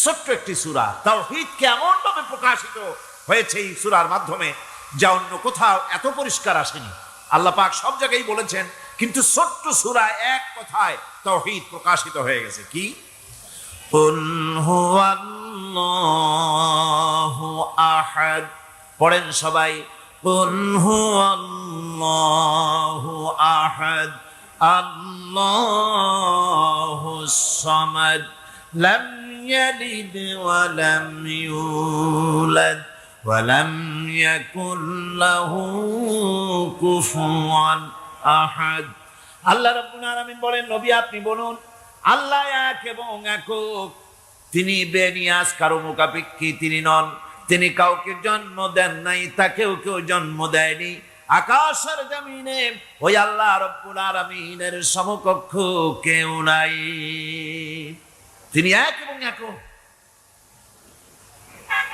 ছোট্ট একটি সূরা, তাওহীদ কেমন ভাবে প্রকাশিত হয়েছে এই সূরার মাধ্যমে, যা অন্য কোথাও এত পরিষ্কার আসেনি। আল্লাহ পাক সব জায়গায় বলেছেন, কিন্তু ছোট্ট সূরা এক কথায় তাওহীদ প্রকাশিত হয়ে গেছে। কি? কুল হুয়াল্লাহু আহাদ। পড়েন সবাই, কুল হুয়াল্লাহু আহাদ আল্লাহুস সামাদ লাম ইয়ালিদ ওয়া লাম ইউলাদ ওয়া লাম ইয়াকুল লাহু কুফুয়ান আহাদ। আল্লাহ রাব্বুল আলামিন বলেন, নবী আপনি বলুন, আল্লাহ এক এবং একক, তিনি বেনিয়াজ, কারো মুখাপেক্ষী তিনি নন, তিনি কাউকে জন্ম দেন নাই, তাকেও কেউ জন্ম দেয়নি। আকাশের জমিনে ওই আল্লাহ রাব্বুল আলামিনের সমকক্ষ কেউ নাই, তিনি এক এবং একক।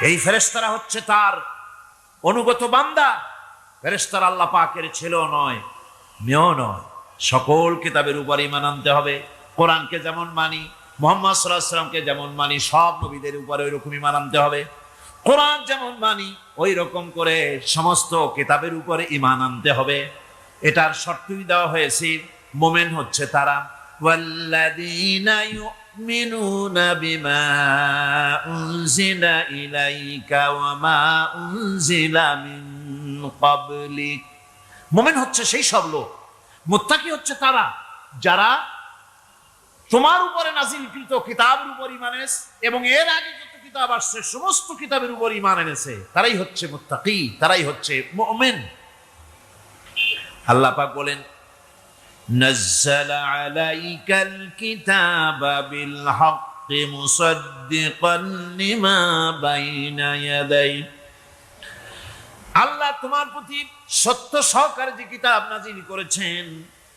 এই ফেরেশতারা হচ্ছে তার অনুগত বান্দা। ফেরেশতারা আল্লাহ পাকের ছেলেও নয়, মেয়েও নয়। সকল কিতাবের উপর ঈমান আনতে হবে। কোরআনকে যেমন মানি, মুহাম্মদ সাল্লাল্লাহু আলাইহি ওয়াসাল্লামকে যেমন মানি, সব নবীদের উপরে ওই রকম ঈমান আনতে হবে। কোরআন যেমন মানি, ওই রকম করে সমস্ত কিতাবের উপরে ঈমান আনতে হবে। এটার শর্তই দেওয়া হয়েছে, মুমিন হচ্ছে তারা, ওয়াল্লাযীনা ইউমিনুনা বিমা উনজিলা ইলাইকা ওয়া মা উনজিলা মিন ক্বাবলিক। মুমিন হচ্ছে সেই সব লোক, মুত্তাকি হচ্ছে তারা যারা তোমার উপরে নাযিলকৃত কিতাবের উপর ঈমান এনেছে এবং এর আগে যত কিতাব আসছে সমস্ত কিতাবের উপর ঈমান এনেছে, তারাই হচ্ছে মুত্তাকি, তারাই হচ্ছে মুমিন। আল্লাহ পাক বলেন, নাযালা আলাইকাল কিতাবা বিল হাক্কি মুসাদ্দিকান লিমা বাইনা ইয়াদাই। আল্লাহ তোমার প্রতি সত্য সহকারে যে কিতাব নাযিল করেছেন,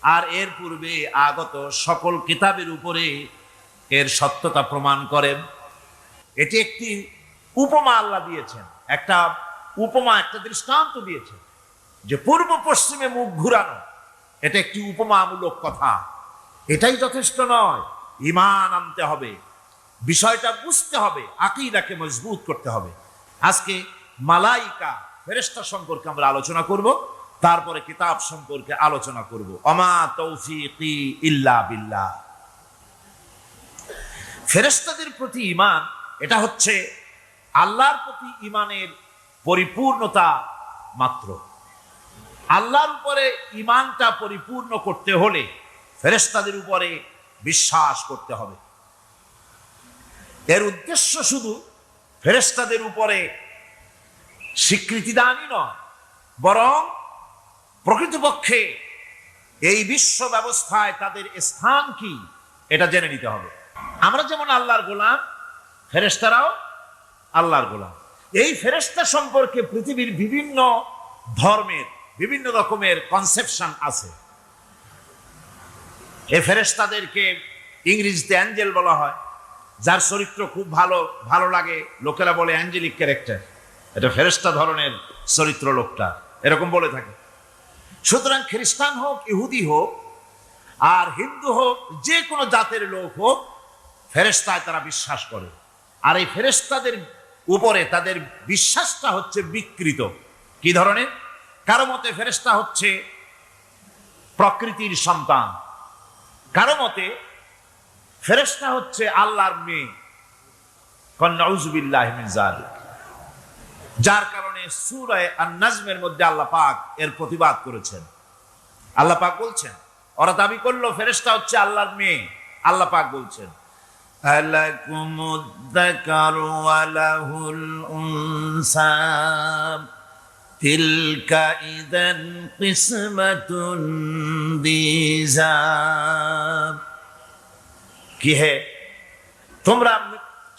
আর এর পূর্বে আগত সকল কিতাবের উপরে এর সত্যতা প্রমাণ করেন। এটি একটি উপমা আল্লাহ দিয়েছেন, একটা উপমা, একটা দৃষ্টান্ত দিয়েছেন যে পূর্ব পশ্চিমে মুখ ঘুরানো, এটা একটি উপমামূলক কথা। এটাই যথেষ্ট নয়, ঈমান আনতে হবে, বিষয়টা বুঝতে হবে, আকীদাকে মজবুত করতে হবে। আজকে মালাইকা, ফেরেশতা সম্পর্কে আমরা আলোচনা করব, তারপরে কিতাব সম্পর্কে আলোচনা করব। ওমা তৌফিকি ইল্লা বিল্লাহ। ফেরেশতাদের প্রতি ঈমান, এটা হচ্ছে আল্লাহর প্রতি ঈমানের পরিপূর্ণতা মাত্র। আল্লাহর উপরে ঈমানটা পরিপূর্ণ করতে হলে ফেরেশতাদের উপরে বিশ্বাস করতে হবে। এর উদ্দেশ্য শুধু ফেরেশতাদের উপরে স্বীকৃতি দানই নয়, বরং প্রকৃতপক্ষে এই বিশ্ব ব্যবস্থায় তাদের স্থান কি এটা জেনে নিতে হবে। আমরা যেমন আল্লাহর গোলাম, ফেরেশতারাও আল্লাহর গোলাম। এই ফেরেশতা সম্পর্কে পৃথিবীর বিভিন্ন ধর্মের বিভিন্ন রকমের কনসেপশন আছে। এই ফেরেশতাদেরকে ইংরেজিতে অ্যাঞ্জেল বলা হয়, যার চরিত্র খুব ভালো লাগে, লোকেরা বলে অ্যাঞ্জেলিক ক্যারেক্টার, এটা ফেরেশতা ধরনের চরিত্র লোকটা, এরকম বলে থাকে। সুতরাং খ্রিস্টান হোক, ইহুদি হোক, আর হিন্দু হোক, যে কোনো জাতের লোক হোক, ফেরেশতায় তারা বিশ্বাস করে। আর এই ফেরেশতাদের উপরে তাদের বিশ্বাসটা হচ্ছে বিকৃত। কি ধরনের? কারো মতে ফেরেশতা হচ্ছে প্রকৃতির সন্তান, কারো মতে ফেরেশতা হচ্ছে আল্লাহর মেয়ে, নাউযুবিল্লাহি মিন যালিক। যার কারণে সূরা আন-নাজমের মধ্যে আল্লাহ পাক এর প্রতিবাদ করেছেন। আল্লাহ পাক বলছেন, ওরা দাবি করলো ফেরেশতা হচ্ছে আল্লাহর মেয়ে। আল্লাহ পাক বলছেন, আলাকুমুদ যাকারু ওয়া লাহুল উনসা তিলকা ইযান কিসমাতুন দিযা। কি হে, তোমরা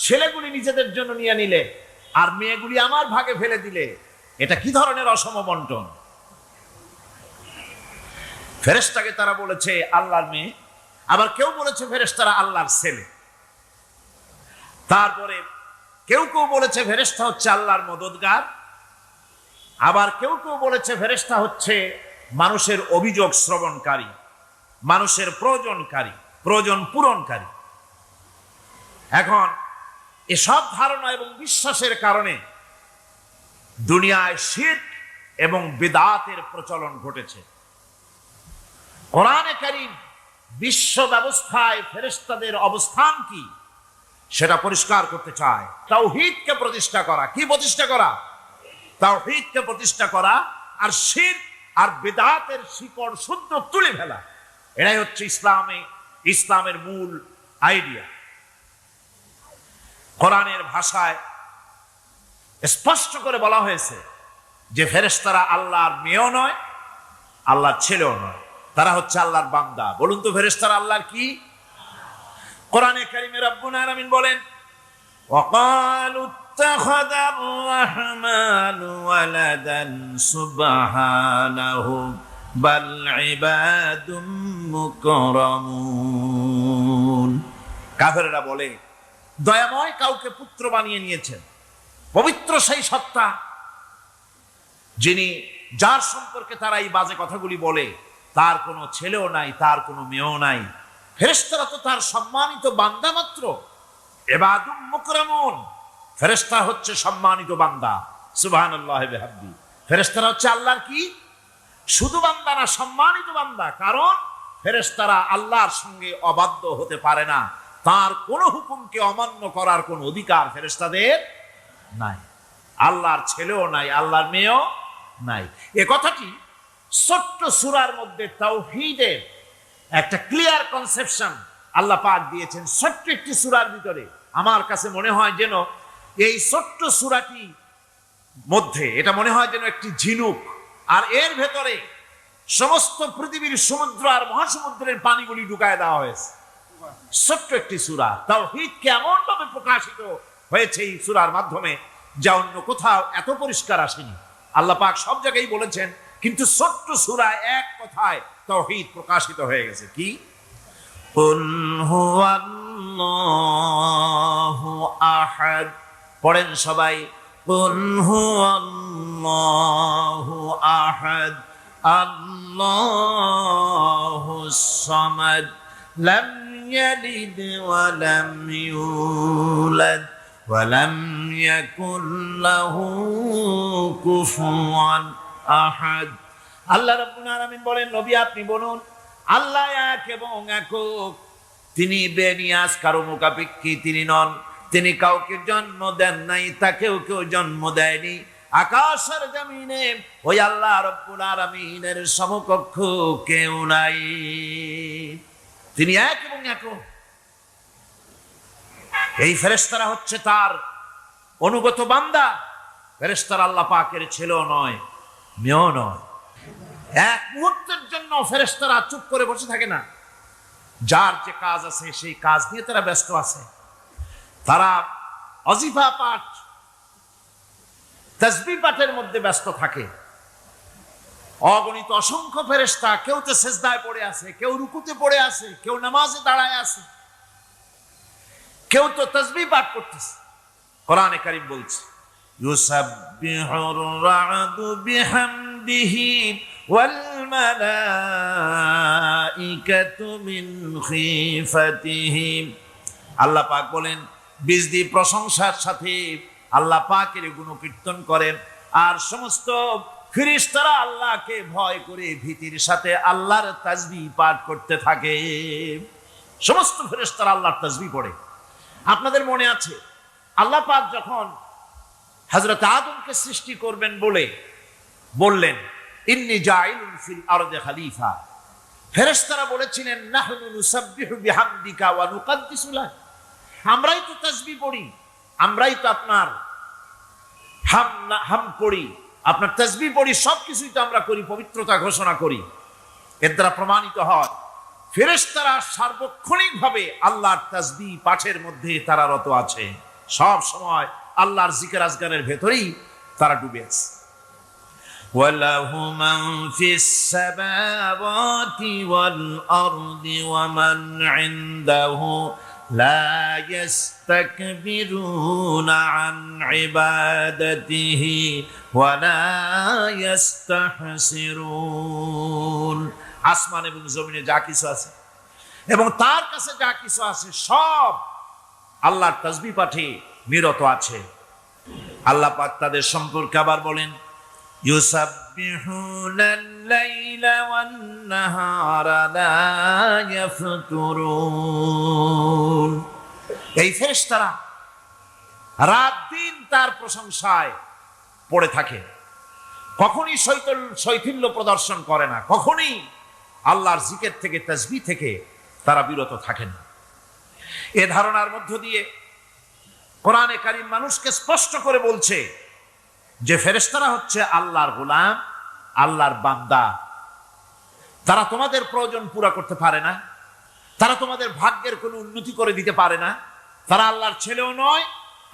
ছেলেগুলি নিজেদের জন্য নিয়ে নিলে আর মেয়েগুলি আমার ভাগে ফেলে দিলে, এটা কি ধরনের অসম বন্টন? ফেরেশতাকে তারা বলেছে আল্লাহর মেয়ে, আবার কেউ বলেছে ফেরেশতারা আল্লাহর ছেলে। তারপরে কেউ কেউ বলেছে ফেরেশতা হচ্ছে আল্লাহর মদদগার, আবার কেউ কেউ বলেছে ফেরেশতা হচ্ছে মানুষের অভিযোগ শ্রবণকারী, মানুষের প্রয়োজন পূরণকারী। এখন এসব ধারণা এবং বিশ্বাসের কারণে দুনিয়ায় শিরক এবং বিদআতের প্রচলন ঘটেছে। কোরআনে কারীম বিশ্ব ব্যবস্থায় ফেরেশতাদের অবস্থান কি সেটা পরিষ্কার করতে চায়। তাওহীদকে প্রতিষ্ঠা করা, কি প্রতিষ্ঠা করা? তাওহীদকে প্রতিষ্ঠা করা, আর শিরক আর বিদআতের শিকড় শুদ্ধ তুলে ফেলা। এটাই হচ্ছে ইসলামের মূল আইডিয়া। কোরআনের ভাষায় স্পষ্ট করে বলা হয়েছে যে ফেরেশতারা আল্লাহর মেয়েও নয়, আল্লাহর ছেলেও নয়, তারা হচ্ছে আল্লাহর বান্দা। বলুন তো ফেরেশতারা আল্লাহর কি? কোরআনে কারীমে রব্বুল আলামিন বলেন, ওয়াকালু ইত্তাখাযার রাহমানু ওয়ালাদান সুবহানাহু বাল ইবাদুম মুকরামুন। কাফেররা বলে দয়াময় কাউকে পুত্র বানিয়ে নিয়েছেন। পবিত্র সেই সত্তা যিনি, যার সম্পর্কে তারা এই বাজে কথাগুলি বলে, তার কোনো ছেলেও নাই, তার কোনো মেয়েও নাই। ফেরেশতারা তো তার সম্মানিত বান্দা মাত্র। ইবাদুম মুকরামুন, ফেরেশতা হচ্ছে সম্মানিত বান্দা। সুবহানাল্লাহি ওয়া বিহামদিহি। ফেরেশতারা হচ্ছে আল্লাহর কি? শুধু বান্দা না, সম্মানিত বান্দা। কারণ ফেরেশতারা আল্লাহর সঙ্গে অবাধ্য হতে পারে না, তার কোন হুকুমকে অমান্য করার কোন অধিকার ফেরেশতাদের নাই। আল্লাহর ছেলেও নাই, আল্লাহর মেয়েও নাই। এ কথাটি ছোট্ট সূরার মধ্যে তাওহীদের একটা ক্লিয়ার কনসেপশন আল্লাহ পাক দিয়েছেন, ছোট্ট একটি সূরার ভিতরে। আমার কাছে মনে হয় যেন এই ছোট্ট সূরাটি মধ্যে এটা মনে হয় যেন একটি ঝিনুক, আর এর ভেতরে সমস্ত পৃথিবীর সমুদ্র আর মহাসমুদ্রের পানিগুলি ঢুকায় দেওয়া হয়েছে। ছোট্ট একটি সূরা, তাওহীদকে এমন ভাবে প্রকাশিত হয়েছে এই সূরার মাধ্যমে যা অন্য কোথাও এত পরিষ্কার আসেনি। আল্লাহ পাক সব জায়গায় বলেছেন, কিন্তু ছোট্ট সূরায় এক কথায় তাওহীদ প্রকাশিত হয়ে গেছে। কি? কুল হুয়াল্লাহু আহাদ। পড়েন সবাই, কুল হুয়াল্লাহু আহাদ আল্লাহুস সামাদ লাম ইয়ালিদ ওয়া লাম ইউলাদ ওয়া লাম ইয়াকুল লাহু কুফুয়ান আহাদ। আল্লাহ রাব্বুল আলামিন বলেন, নবী আপনি বলুন, আল্লাহ এক এবং একক। তিনি বেনিয়াজ, কারো মুখাপেক্ষী তিনি নন। তিনি কাউকে জন্ম দেন নাই, তাকেও কেউ জন্ম দেয়নি। আকাশের জমিনে ওই আল্লাহ রাব্বুল আলামিনের সমকক্ষ কেউ নাই। তিনি এক এবং একক। এই ফেরেশতারা হচ্ছে তার অনুগত বান্দা। ফেরেশতারা আল্লাহ পাকের ছেলেও নয়, মেয়েও নয়। এক মুহূর্তের জন্য ফেরেশতারা চুপ করে বসে থাকে না। যার যে কাজ আছে সেই কাজ নিয়ে তারা ব্যস্ত আছে। তারা ওয়াজিফা পাঠ, তাসবিহ পাঠের মধ্যে ব্যস্ত থাকে। অগণিত অসংখ্য ফেরেশতা, কেউ তো সিজদায় পড়ে আছে, কেউ রুকুতে পড়ে আছে, কেউ নামাজে দাঁড়ায় আছে, কেউ তো তাসবিহ পাঠ করতেছে। কোরআনে কারীম বলছে, ইউসাব্বিহুর রা'দু বিহামদিহি ওয়াল মালাইকাতু মিন খিফাতিহি। আল্লাহ পাক বলেন, বিজদি প্রশংসার সাথে আল্লাহ পাকের গুণকীর্তন করেন, আর সমস্ত ফেরেশতারা আল্লাহকে ভয় করে ভীতির সাথে আল্লাহর তাসবিহ পাঠ করতে থাকে। সমস্ত ফেরেশতারা আল্লাহর তাসবিহ পড়ে। আপনাদের মনে আছে আল্লাহ পাক যখন হযরত আদমকে সৃষ্টি করবেন বললেন, ইন্নী জাইলুন ফিল আরদি খলিফা। ফেরেশতারা বলেছিলেন, নাহনু নুসাব্বিহু বিহামদিকা ওয়া নুকাদ্দিসু লাক। আমরাই তো তাসবিহ পড়ি, আমরাই তো আপনার হাম পড়ি, আপনার তাসবিহ পড়ি, সবকিছুই তো আমরা করি, পবিত্রতা ঘোষণা করি। এর দ্বারা প্রমাণিত হয় ফেরেশতারা সার্বক্ষণিকভাবে আল্লাহর তাসবিহ পাঠের মধ্যে তারা রত আছে। সব সময় আল্লাহর জিকির আজগারের ভেতরেই তারা ডুবে আছে। ওয়ালাহু মান ফিস সামাওয়াতি ওয়াল আরদি ওয়া মান ইনদাহু লা ইস্তাকবিরুনা আন ইবাদাতিহি ওয়া লা ইস্তাহসিরুন। আসমান এবং জমিনে যা কিছু আছে এবং তার কাছে যা কিছু আছে সব আল্লাহর তাসবিহ পাঠে নিরত আছে। আল্লাহ পাক তাদের সম্পর্কে আবার বলেন, ইউসাব্বিহুনাল লাইলা ওয়ান নাহারা লা ইয়াফতুরুন। এই ফেরেশতারা রাত দিন তার প্রশংসায় পড়ে থাকে, কখনই শৈথিল্য প্রদর্শন করে না, কখনই আল্লাহর জিকির থেকে, তাসবিহ থেকে তারা বিরত থাকেন। এ ধারণার মধ্য দিয়ে কোরআনে কারীম মানুষকে স্পষ্ট করে বলছে যে ফেরেশতারা হচ্ছে আল্লাহর গোলাম, আল্লাহর বান্দা। তারা তোমাদের প্রয়োজন পুরা করতে পারে না, তারা তোমাদের ভাগ্যের কোনো উন্নতি করে দিতে পারে না, তারা আল্লাহর ছেলেও নয়,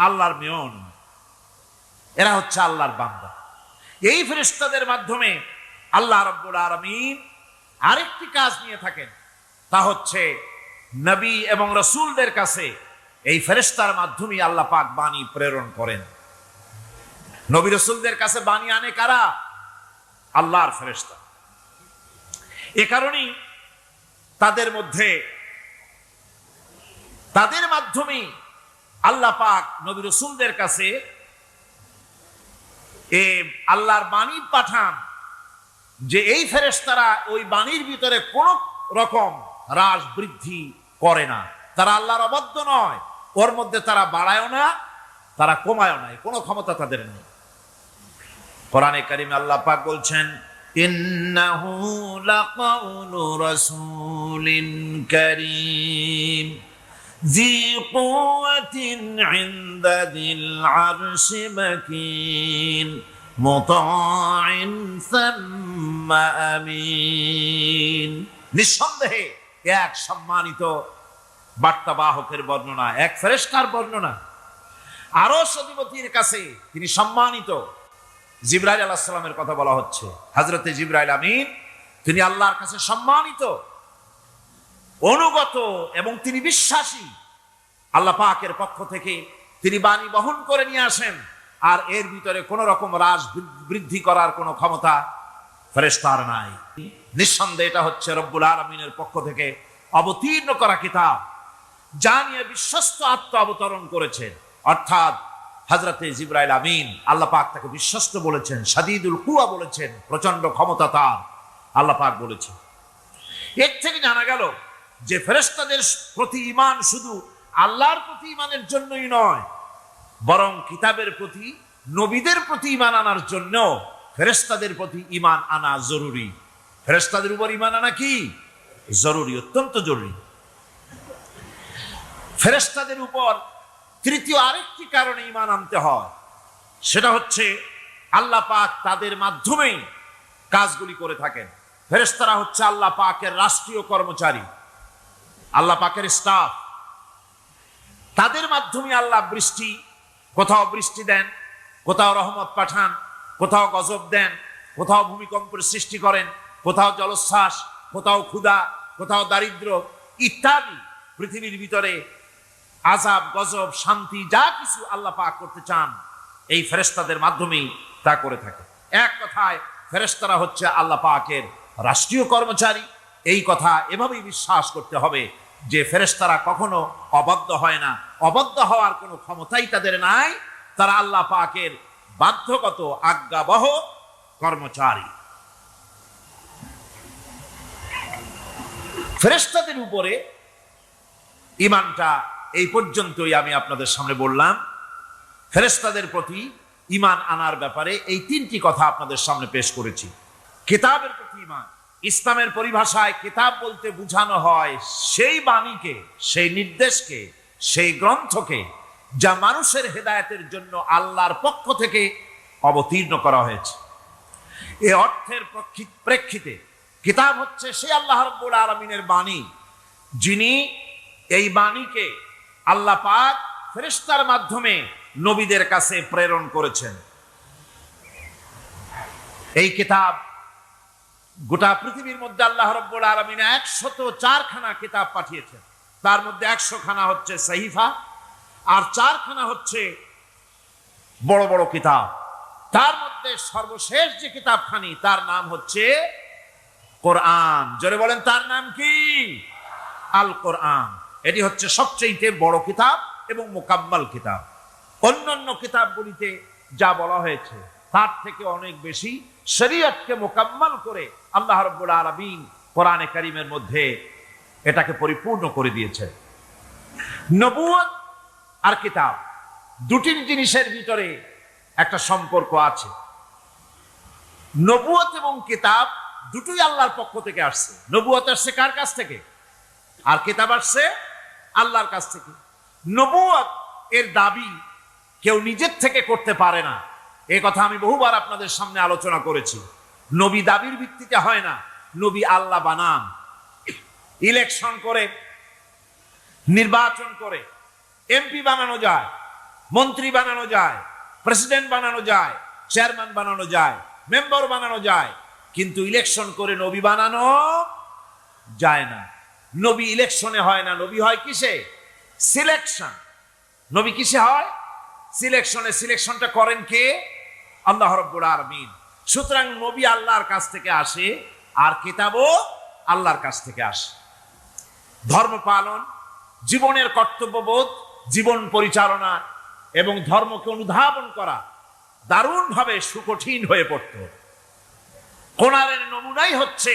আল্লাহর মেয়েও নয়, এরা হচ্ছে আল্লাহর বান্দা। এই ফেরেশতাদের মাধ্যমে আল্লাহ রাব্বুল আলামিন আরেকটি কাজ নিয়ে থাকেন, তা হচ্ছে নবী এবং রাসূলদের কাছে এই ফেরেশতার মাধ্যমে আল্লাহ পাক বাণী প্রেরণ করেন। নবী রাসূলদের কাছে বাণী আনে কারা? আল্লাহর ফেরেশতা। এ কারণেই তাদের মাধ্যমে আল্লাহ পাক নবী রাসূলদের কাছে আল্লাহর বাণী পাঠান, যে এই ফেরেশতারা ওই বাণীর ভিতরে কোন রকম হ্রাস বৃদ্ধি করে না। তারা আল্লাহর অবাধ্য নয়, ওর মধ্যে তারা বাড়ায়ও না, তারা কমায়ও না, কোনো ক্ষমতা তাদের নেই। কোরআনে কারিমে আল্লাহ পাক বলছেন, ইন্নাহু লাকাউলু রাসূলিন কারীম ذي قوة عند ذي العرش مكين مطاع ثم أمين। নিঃসন্দেহে এক সম্মানিত বার্তাবাহকের বর্ণনা, এক ফেরেশতার বর্ণনা। আরশ অধিপতির কাছে তিনি সম্মানিত। জিবরাইল আলাইহিস সালামের কথা বলা হচ্ছে। হযরতে জিবরাইল আমিন তিনি আল্লাহর কাছে সম্মানিত, অনুগত এবং তিনি বিশ্বাসী। আল্লাহ পাকের পক্ষ থেকে তিনি বাণী বহন করে নিয়ে আসেন, আর এর ভিতরে কোন রকম হ্রাস বৃদ্ধি করার কোনো ক্ষমতা ফেরেশতার নাই। নিঃসন্দেহে এটা হচ্ছে রব্বুল আলামিনের পক্ষ থেকে অবতীর্ণ করা কিতাব, যা নিয়ে বিশ্বস্ত আত্ম অবতরণ করেছেন, অর্থাৎ হযরতে জিবরাইল আমিন। আল্লাহ পাক তাকে বিশ্বস্ত বলেছেন, শাদীদুল কুওয়া বলেছেন, প্রচন্ড ক্ষমতা তার, আল্লাহ পাক বলেছেন। এর থেকে জানা গেল যে ফেরেশতাদের প্রতি ঈমান শুধু আল্লাহর প্রতি ঈমানের জন্যই নয়, বরং কিতাবের প্রতি, নবীদের প্রতি ঈমান আনার জন্য ফেরেশতাদের প্রতি ঈমান আনা জরুরি। ফেরেশতাদের উপর ঈমান আনা কি জরুরি, অত্যন্ত জরুরি। ফেরেশতাদের উপর তৃতীয় আরেকটি কারণে ঈমান আনতে হয়, সেটা হচ্ছে আল্লাহ পাক তাদের মাধ্যমেই কাজগুলি করে থাকেন। ফেরেশতারা হচ্ছে আল্লাহ পাকের রাষ্ট্রীয় কর্মচারী, আল্লাহ পাকের স্টাফ। তাদের মাধ্যমে আল্লাহ কোথাও বৃষ্টি দেন, কোথাও রহমত পাঠান, কোথাও গজব দেন, কোথাও ভূমিকম্পের সৃষ্টি করেন, কোথাও জলোচ্ছ্বাস, কোথাও ক্ষুধা, কোথাও দারিদ্র ইত্যাদি। পৃথিবীর ভিতরে আযাব, গজব, শান্তি যা কিছু আল্লাহ পাক করতে চান, এই ফেরেশতাদের মাধ্যমেই তা করে থাকে। এক কথায় ফেরেশতারা হচ্ছে আল্লাহ পাকের রাষ্ট্রীয় কর্মচারী। এই কথা এভাবেই বিশ্বাস করতে হবে যে ফেরেশতারা কখনো অবাধ্য হয় না, অবাধ্য হওয়ার কোনো ক্ষমতাই তাদের নাই। তারা আল্লাহ পাকের বাধ্যগত আজ্ঞাবহ কর্মচারী। ফেরেশতাদের উপরে ঈমানটা এই পর্যন্তই আমি আপনাদের সামনে বললাম। ফেরেশতাদের প্রতি ঈমান আনার ব্যাপারে এই তিনটি কথা আপনাদের সামনে পেশ করেছি। কিতাবের প্রতি ঈমান, ইসলামের পরিভাষায় কিতাব বলতে বোঝানো হয় সেই বাণীকে, সেই নির্দেশকে, সেই গ্রন্থকে যা মানুষের হেদায়েতের জন্য আল্লাহর পক্ষ থেকে অবতীর্ণ করা হয়েছে। এই অর্থের প্রেক্ষিতে কিতাব হচ্ছে সেই আল্লাহ রাব্বুল আলামিনের বাণী, যিনি এই বাণীকে আল্লাহ পাক ফেরেশতার মাধ্যমে নবীদের কাছে প্রেরণ করেছেন। এই কিতাব গোটা পৃথিবীর মধ্যে আল্লাহ রাব্বুল আলামিন 104 খানা কিতাব পাঠিয়েছেন। তার মধ্যে 100 খানা হচ্ছে সহিফা, আর 4 খানা হচ্ছে বড় বড় কিতাব। তার মধ্যে সর্বশেষ যে কিতাবখানি তার নাম হচ্ছে কোরআন। জোরে বলেন, তার নাম কি? আল কোরআন। এটি হচ্ছে সবচেয়ে বড় কিতাব এবং মুকাম্মাল কিতাব। অন্যান্য কিতাবগুলিতে যা বলা হয়েছে তার থেকে অনেক বেশি শরীয়তকে মোকাম্মল করে আল্লাহ রাব্বুল আলামিন কোরআনে কারীমের মধ্যে এটাকে পরিপূর্ণ করে দিয়েছে। নবুয়ত আর কিতাব দুটি জিনিসের ভিতরে একটা সম্পর্ক আছে। নবুয়ত এবং কিতাব দুটোই আল্লাহর পক্ষ থেকে আসছে। নবুয়ত আসছে কার কাছ থেকে? আর কিতাব আসছে আল্লাহর কাছ থেকে। নবুয়ত এর দাবি কেউ নিজের থেকে করতে পারে না, এই কথা আমি বহুবার আপনাদের সামনে আলোচনা করেছি। নবী দাবির ভিত্তিতে হয় না, নবী আল্লাহ বানান। ইলেকশন করে, নির্বাচন করে এমপি বানানো যায়, মন্ত্রী বানানো যায়, প্রেসিডেন্ট বানানো যায়, চেয়ারম্যান বানানো যায়, মেম্বার বানানো যায়, কিন্তু ইলেকশন করে নবী বানানো যায় না। নবী ইলেকশনে হয় না, নবী হয় কিসে? সিলেকশন। নবী কিসে হয়? সিলেকশনে। সিলেকশনটা করেন কে? আল্লাহ রাব্বুল আলামিন। সুতরাং নবী আল্লাহর কাছ থেকে আসে, আর কিতাবও আল্লাহর কাছ থেকে আসে। ধর্ম পালন, জীবনের কর্তব্যবোধ, জীবন পরিচালনা এবং ধর্মকে অনুধাবন করা দারুণভাবে সুকঠিন হয়ে পড়ত। কোরআনের নমুনাই হচ্ছে,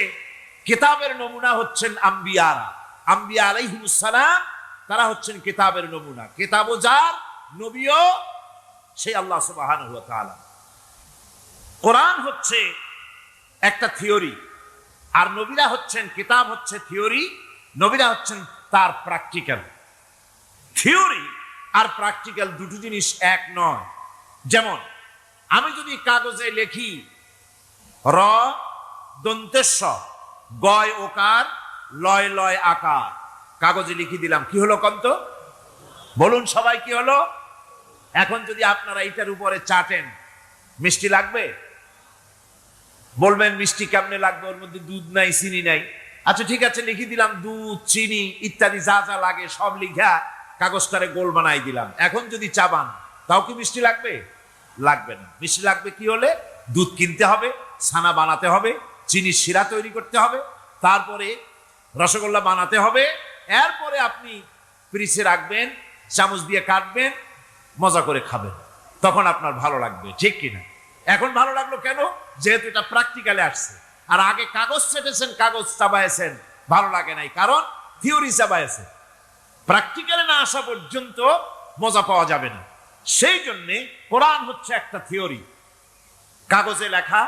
কিতাবের নমুনা হচ্ছেন আম্বিয়ারা। আম্বিয়া আলাইহিmus সালাম তারা হচ্ছেন কিতাবের নমুনা। কিতাবও যার, নবীও সেই আল্লাহ সুবহানাহু ওয়া তাআলা। কোরআন হচ্ছে একটা থিওরি, আর নবীরা হচ্ছেন, কিতাব হচ্ছে থিওরি, নবীরা হচ্ছেন তার প্র্যাকটিক্যাল। থিওরি আর প্র্যাকটিক্যাল দুটো জিনিস এক নয়। যেমন আমি যদি কাগজে লিখি র দন্তেস্ব গয় ওকার লয় লয় আকার, কাগজে লিখে দিলাম, কি হলো কন্ত? বলুন সবাই, কি হলো? এখন যদি আপনারা এইটার উপরে চাটেন, মিষ্টি লাগবে? বলবেন মিষ্টি কেমনে লাগবে, ওর মধ্যে দুধ নাই, চিনি নাই। আচ্ছা ঠিক আছে, লিখে দিলাম দুধ, চিনি ইত্যাদি যা যা লাগে সব লিখা কাগজটারে গোল বানাই দিলাম। এখন যদি চাবান, তাও কি মিষ্টি লাগবে? লাগবে না। মিষ্টি লাগবে কি হলে? দুধ কিনতে হবে, ছানা বানাতে হবে, চিনির শিরা তৈরি করতে হবে, তারপরে রসগোল্লা বানাতে হবে, এরপরে আপনি ফ্রিজে রাখবেন, চামচ দিয়ে কাটবেন, মজা করে খাবেন, তখন আপনার ভালো লাগবে। ঠিক কিনা? এখন ভালো লাগলো কেন? যেহেতু এটা প্র্যাকটিক্যালে আসছে। আর আগে কাগজ চেটেছেন, কাগজ চাবাইছেন, ভালো লাগে নাই, কারণ থিওরি চাবাইছে। প্র্যাকটিক্যালে না আসা পর্যন্ত মজা পাওয়া যাবে না। সেই জন্যে কোরআন হচ্ছে একটা থিওরি, কাগজে লেখা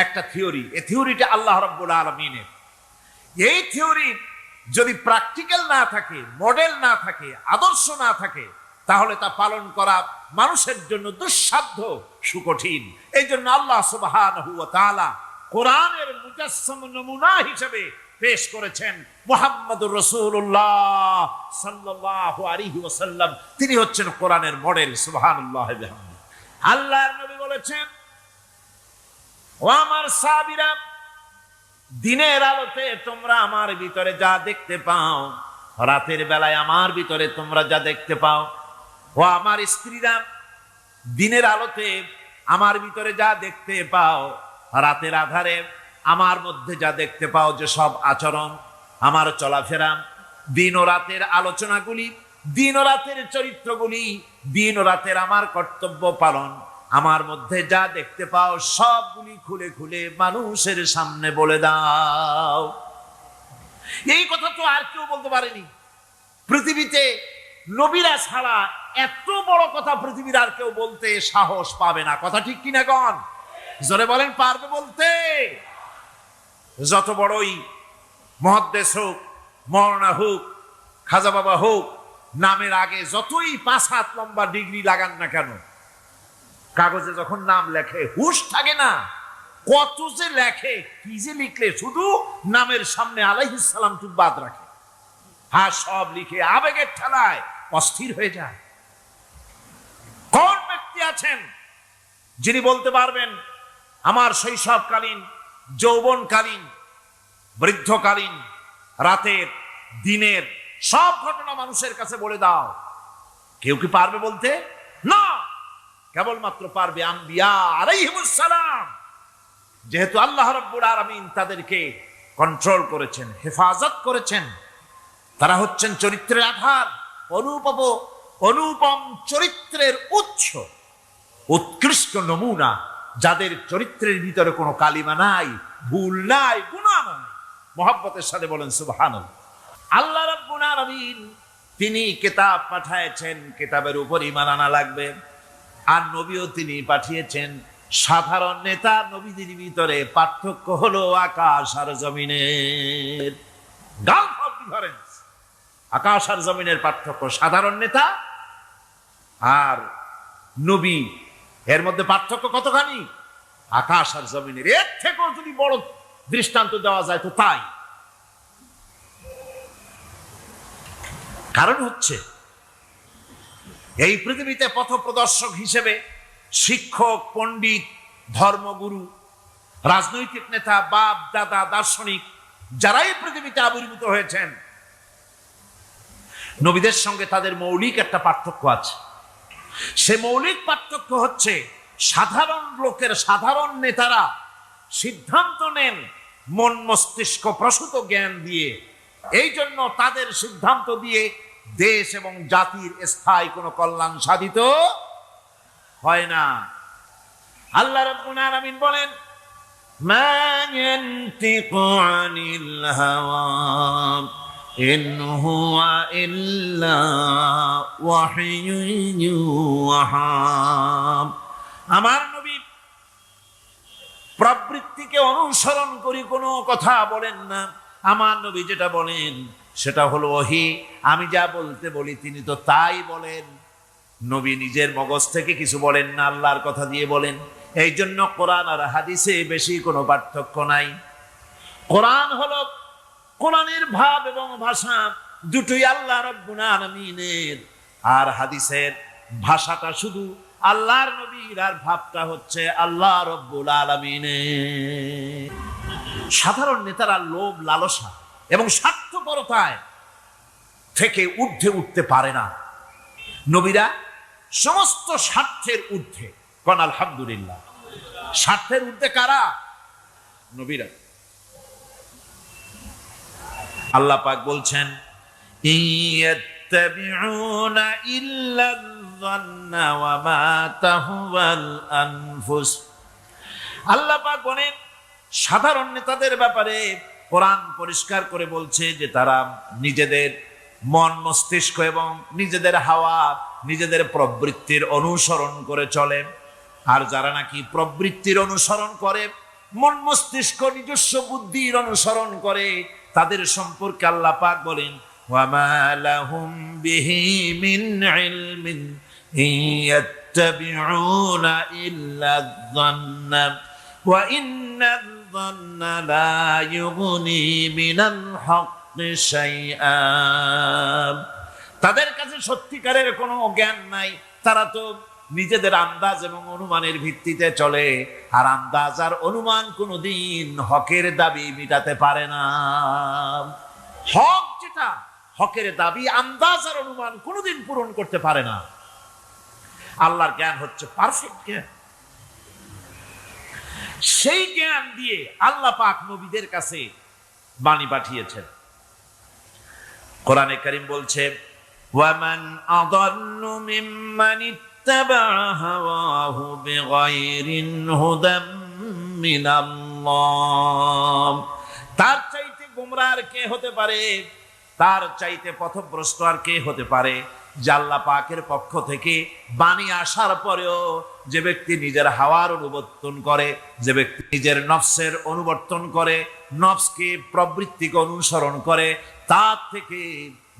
একটা থিওরি। এই থিওরিটা আল্লাহ রাব্বুল আলামিনের। এই থিওরি যদি প্র্যাকটিক্যাল না থাকে, মডেল না থাকে, আদর্শ না থাকে, তাহলে তা পালন করা মানুষের জন্য দুঃসাধ্য, সুকঠিন। এই জন্য আল্লাহ সুবহানাহু ওয়া তাআলা কোরআনের মুজাসসাম নমুনা হিসেবে পেশ করেছেন মুহাম্মদুর রাসূলুল্লাহ সাল্লাল্লাহু আলাইহি ওয়াসাল্লাম। তিনি হচ্ছেন কোরআনের মডেল। সুবহানাল্লাহ বিহামদি। আল্লাহর নবী বলেছেন, ও আমার সাহাবীরা, দিনের আলোতে তোমরা আমার ভিতরে যা দেখতে পাও, রাতের বেলায় আমার ভিতরে তোমরা যা দেখতে পাও। ও আমার স্ত্রীরা, দিনের আলোতে আমার ভিতরে যা দেখতে পাও, রাতের আধারে আমার মধ্যে যা দেখতে পাও, যে সব আচরণ, আমার চলাফেরা, দিন ও রাতের আলোচনাগুলি, দিন ও রাতের চরিত্রগুলি, দিন ও রাতের আমার কর্তব্য পালন, আমার মধ্যে যা দেখতে পাও সবগুলি খুলে খুলে মানুষের সামনে বলে দাও। এই কথা তো আর কেউ বলতে পারেনি পৃথিবীতে। নবীরা ছাড়া এত বড় কথা পৃথিবীর আর কেউ বলতে সাহস পাবে না। কথা ঠিক কিনা গণ? জোরে বলেন, পারবে বলতে? যত বড়ই মুহাদ্দিস হোক, মাওলানা হোক, খাজা বাবা হোক, নামের আগে যতই 5 হাত লম্বা ডিগ্রি লাগান না কেন, কাগজে যখন নাম লেখে হুঁশ থাকে না। কত যে লেখে, কি যে লিখলে, শুধু নামের সামনে আলাইহিস সালাম টুক বাদ রাখে। হ্যাঁ, সব লিখে আবেগের ঠেলায় অস্থির হয়ে যায়। কোন ব্যক্তি আছেন যিনি বলতে পারবেন আমার শৈশবকালীন, যৌবনকালীন, বৃদ্ধকালীন, রাতের, দিনের সব ঘটনা মানুষের কাছে বলে দাও? কেউ কি পারবে বলতে? না। কেবলমাত্র পারবে আম্বিয়া আলাইহিমুস সালাম। যেহেতু আল্লাহ রাব্বুল আলামিন তাদেরকে কন্ট্রোল করেছেন, হেফাজত করেছেন, তারা হচ্ছেন চরিত্রের আধার, অনুপম অনুপম চরিত্রের উৎস, উৎকৃষ্ট নমুনা, যাদের চরিত্রের ভিতরে কোনো কালিমা নাই, ভুল নাই, গুনাহ নাই। মহব্বতের সাথে বলেন সুবহানাল্লাহ। আল্লাহ রাব্বুল আলামিন তিনি কিতাব পাঠিয়েছেন, কিতাবের উপর ঈমান আনা লাগবে। আর নবীও তিনি পাঠিয়েছেন। সাধারণ নেতা নবীদের ভিতরে পার্থক্য হলো আকাশ আর জমিনের, গালফ অফ ডিফারেন্স। আকাশ আর জমিনের পার্থক্য, সাধারণ নেতা আর নবী, এর মধ্যে পার্থক্য কতখানি? আকাশ আর জমিনের। এর থেকেও যদি বড় দৃষ্টান্ত দেওয়া যায় তো তাই। কারণ হচ্ছে এই পৃথিবীতে পথপ্রদর্শক হিসেবে শিক্ষক, পণ্ডিত, ধর্মগুরু, রাজনৈতিক নেতা, বাপ দাদা, দার্শনিক যারাই পৃথিবীতে আবির্ভূত হয়েছেন, নবীদের সঙ্গে তাদের মৌলিক একটা পার্থক্য আছে। সে মৌলিক পার্থক্য হচ্ছে সাধারণ লোকের, সাধারণ নেতারা সিদ্ধান্ত নেন মন মস্তিষ্ক প্রসূত জ্ঞান দিয়ে। এই জন্য তাদের সিদ্ধান্ত দিয়ে দেশ এবং জাতির স্থায়ী কোনো কল্যাণ সাধিত হয় না। আল্লাহ রাব্বুল আলামিন বলেন, মা ইয়ানতিকু আনিল হাওয়া ইন হুয়া ইল্লা ওয়াহয়ুন ইউহা। আমার নবী প্রবৃত্তিকে অনুসরণ করে কোনো কথা বলেন না। আমার নবী যেটা বলেন সেটা হলো ওহী। আমি যা বলতে বলি তিনি তো তাই বলেন। নবী নিজের মগজ থেকে কিছু বলেন না, আল্লাহর কথা দিয়ে বলেন। এই জন্য কোরআন আর হাদিসে বেশি কোনো পার্থক্য নাই। কোরআন হলো, কোরআনের ভাব এবং ভাষা দুটোই আল্লাহ রাব্বুল আলামিনের, আর হাদিসের ভাষাটা শুধু আল্লাহর নবীর, আর ভাবটা হচ্ছে আল্লাহ রাব্বুল আলামিনের। সাধারণ নেতারা লোভ, লালসা এবং স্বার্থপরতায় থেকে ঊর্ধ্বে উঠতে পারে না। নবীরা সমস্ত স্বার্থের ঊর্ধ্বে। কোন আলহামদুলিল্লাহ। স্বার্থের ঊর্ধ্বে কারা? নবীরা। আল্লাহ পাক বলছেন, ইয়াত্তাবিউনা ইল্লা যান্না ওয়া মা তাহওয়াল আনফুস। আল্লাহ পাক বলেন সাধারণ নেতাদের ব্যাপারে কোরআন পরিষ্কার করে বলছে যে তারা নিজেদের মন মস্তিষ্ক এবং নিজেদের হাওয়া, নিজেদের প্রবৃত্তির অনুসরণ করে চলে। আর যারা নাকি প্রবৃত্তির অনুসরণ করে, মন মস্তিষ্ক নিজস্ব বুদ্ধির অনুসরণ করে, তাদের সম্পর্কে আল্লাহ পাক বলেন, ওয়ামা লাহুম বিহি মিন ইলমিন ইয়াত্তাবিউনা ইল্লা যান্না ওয়া ইন্নাল যান্না লা ইউগনি মিনাল হক্কি শাইআ। তাদের কাছে সত্যিকারের কোনো জ্ঞান নাই। তারা তো নিজেদের আন্দাজ এবং অনুমানের ভিত্তিতে চলে, আর আন্দাজ আর অনুমান কোনোদিন হকের দাবি মিটাতে পারে না। হক যেটা, হকের দাবি আন্দাজ আর অনুমান কোনোদিন পূরণ করতে পারে না। আল্লাহর জ্ঞান হচ্ছে পারফেক্ট জ্ঞান। সেই জ্ঞান দিয়ে আল্লাহ পাক নবীদের কাছে বাণী পাঠিয়েছেন। কোরআনে কারীম বলছে, ওয়ামান আযাল্লু মিম্মান ইত্তাবা হাওয়াহু বিগাইরি হুদাম মিনাল্লাহ। তার চাইতে গোমরাহ আর কে হতে পারে? তার চাইতে পথভ্রষ্ট আর কে হতে পারে? যে আল্লাহ পাকের পক্ষ থেকে বাণী আসার পরেও যে ব্যক্তি নিজের হাওয়ার অনুবর্তন করে, যে ব্যক্তি নিজের নফসের অনুবর্তন করে, নফসকে, প্রবৃত্তিকে অনুসরণ করে, তার থেকে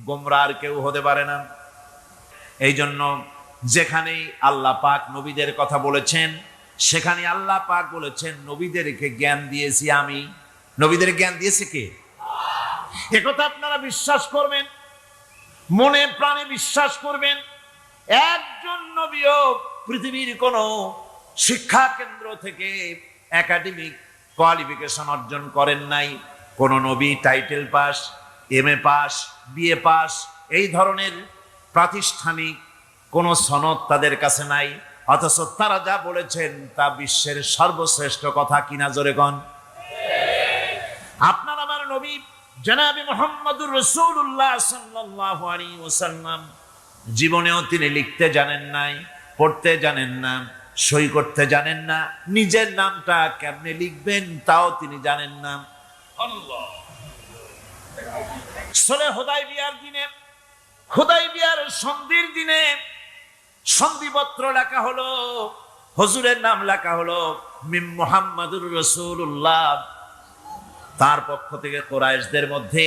গোমরাহ আর কেউ হতে পারে না। এই জন্য যেখানেই আল্লাহ পাক নবীদের কথা বলেছেন, সেখানে আল্লাহ পাক বলেছেন নবীদেরকে জ্ঞান দিয়েছি আমি। নবীদের জ্ঞান দিয়েছে কে? একথা আপনারা বিশ্বাস করবেন, মনে প্রাণে বিশ্বাস করবেন। একজন নবীও পৃথিবীর কোন শিক্ষা কেন্দ্র থেকে একাডেমিক কোয়ালিফিকেশন অর্জন করেন নাই। কোন নবী title pass, MA pass, BA pass, এই ধরনের প্রাতিষ্ঠানিক কোন সনদ তাদের কাছে নাই। অথচ তারা যা বলেছেন তা বিশ্বের সর্বশ্রেষ্ঠ কথা। কিনা জোরে কোন? আপনার আমার নবী জনাবে মুহাম্মদুর রাসূলুল্লাহ সাল্লাল্লাহু আলাইহি ওয়াসাল্লাম জীবনেও তিনি লিখতে জানেন নাই, পড়তে জানেন না, সই করতে জানেন না, নিজের নামটা কেমনে লিখবেন তাও তিনি জানেন না। হুদায়বিয়ার দিনে, হুদায়বিয়ার সন্ধির দিনে সন্ধিপত্র লেখা হলো, হুজুরের নাম লেখা হলো মিম মুহাম্মাদুর রাসূলুল্লাহ। তার পক্ষ থেকে কুরাইশদের মধ্যে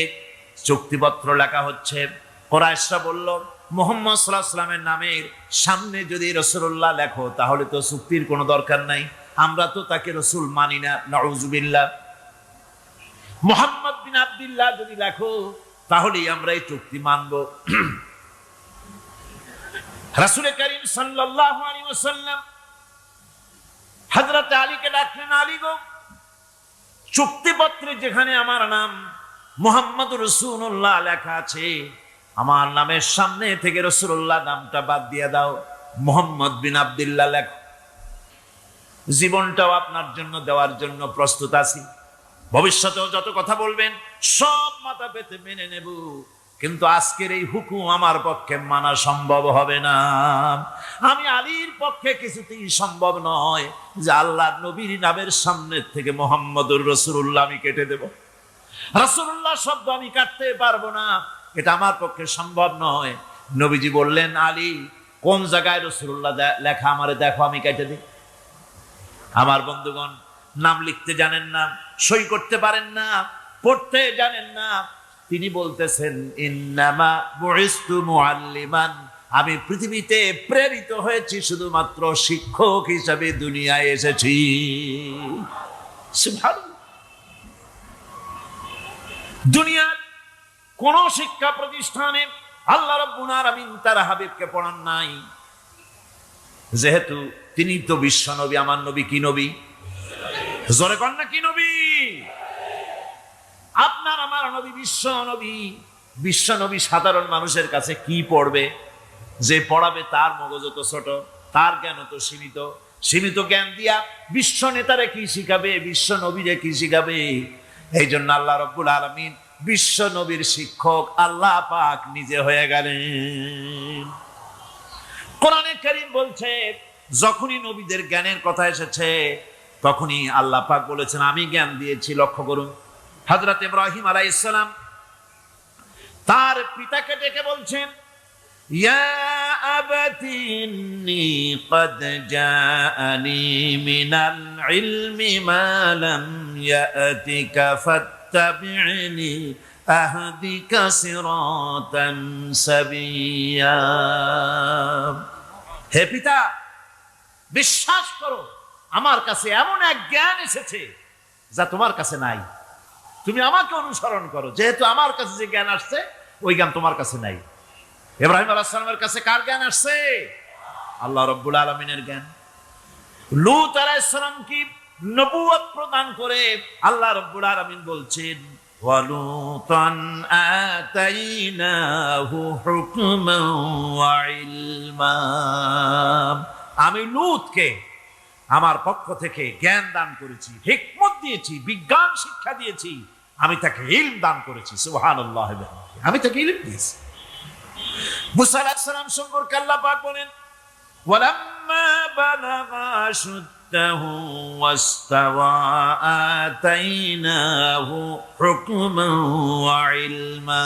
চুক্তিপত্র লেখা হচ্ছে। কুরাইশরা বলল, মুহাম্মদ সাল্লাল্লাহু আলাইহি ওয়াসাল্লামের নামের সামনে যদি রাসূলুল্লাহ লেখো তাহলে তো চুক্তির কোনো দরকার নাই, আমরা তো তাকে রাসূল মানি না, নাউযুবিল্লাহ। মুহাম্মদ বিন আব্দুল্লাহ যদি লেখো তাহলেই আমরা এই চুক্তি মানব। রাসূল করিম সাল্লাল্লাহু আলাইহি ওয়াসাল্লাম হযরত আলীকে ডাকলেন, আলী গো, চুক্তিপত্রে যেখানে আমার নাম মুহাম্মদুর রাসূলুল্লাহ লেখা আছে, আমার নামের সামনে থেকে রাসূলুল্লাহ নামটা বাদ দিয়ে দাও, মুহাম্মদ বিন আব্দুল্লাহ লেখো। জীবনটাও আপনার জন্য দেওয়ার জন্য প্রস্তুত আছি, ভবিষ্যতেও যত কথা বলবেন সব মাথা পেতে মেনে নেব, কিন্তু আজকের এই হুকুম আমার পক্ষে মানা সম্ভব হবে না। আমি আলীর পক্ষে কিছুতেই সম্ভব নয় যে আল্লাহর নবীর নামের সামনে থেকে মুহাম্মদুর রাসূলুল্লাহ আমি কেটে দেব। রাসূলুল্লাহ শব্দ আমি কাটতে পারবো না, এটা আমার পক্ষে সম্ভব নয়। নবীজি বললেন, আলী কোন জায়গায় রাসূলুল্লাহ লেখা আমারে দেখো, আমি কেটে দিই। আমার বন্ধুগণ, নাম লিখতে জানেন না, সই করতে পারেন না, পড়তে জানেন না, তিনি বলতেছেন ইন্নামা বুইস্তু মুআল্লিমান, আমি পৃথিবীতে প্রেরিত হয়েছি শুধুমাত্র শিক্ষক হিসেবে দুনিয়ায় এসেছি। সুবহানাল্লাহ। দুনিয়ার কোন শিক্ষা প্রতিষ্ঠানে আল্লাহ রাব্বুল আলামিন তার হাবিবকে পড়ান নাই, যেহেতু তিনি তো বিশ্ব নবী। আমার নবী কি নবী? জোরে কন না, কি নবী? আপনার আমার নবী বিশ্ব নবী। বিশ্ব নবী সাধারণ মানুষের কাছে কি পড়বে? যে পড়াবে তার মগজ তো ছোট, তার জ্ঞান তো সীমিত। সীমিত জ্ঞান দিয়া বিশ্ব নেতারে কি শিখাবে, বিশ্ব নবীরে কি শিখাবে? এই জন্য আল্লাহ রাব্বুল আলামিন বিশ্ব নবীর শিক্ষক আল্লাহ পাক নিজে হয়ে গেলেন। কোরআনে কারীম বলছে, যখনই নবীদের জ্ঞানের কথা এসেছে তখনই আল্লাহ পাক বলেছেন আমি জ্ঞান দিয়েছি। লক্ষ্য করুন, হযরত ইব্রাহিম আলাইহিস সালাম তার পিতাকে ডেকে বলছেন, ইয়া আবাতি ইন্নী ক্বাদ জাআনি মিনাল ইলমি মা লাম ইয়াতিকা ফাত্তাবি'নি আহদিকা সিরাতান সাবিয়্যা। হে পিতা, বিশ্বাস করো, আমার কাছে এমন এক জ্ঞান এসেছে যা তোমার কাছে নাই। তুমি আমাকে অনুসরণ করো, যেহেতু আমার কাছে যে জ্ঞান আসছে ওই জ্ঞান তোমার কাছে নাই। ইব্রাহিম আলাইহিস সালামের কাছে কার জ্ঞান আসছে? আল্লাহ রাব্বুল আলামিনের জ্ঞান। লূত আলাইহিস সালাম কি নবুয়ত প্রদান করে আল্লাহ রাব্বুল আলামিন বলছেন, ওয়া লূতান আতাইনাহু হুকমান ওয়া ইলমা। আমি লূতকে আমার পক্ষ থেকে জ্ঞান দান করেছি, হিকমত দিয়েছি, বিজ্ঞান শিক্ষা দিয়েছি, আমি তাকে ইলম দান করেছি। সুবহানাল্লাহ, আমি তাকে ইলম দিয়েছি। মুসা আলাইহিস সালাম সম্পর্কে আল্লাহ পাক বলেন, ওয়ালাম্মা বালাগা আশুদ্দাহু ওয়াস্তাওয়া আতাইনাহু হুকমান ওয়া ইলমা।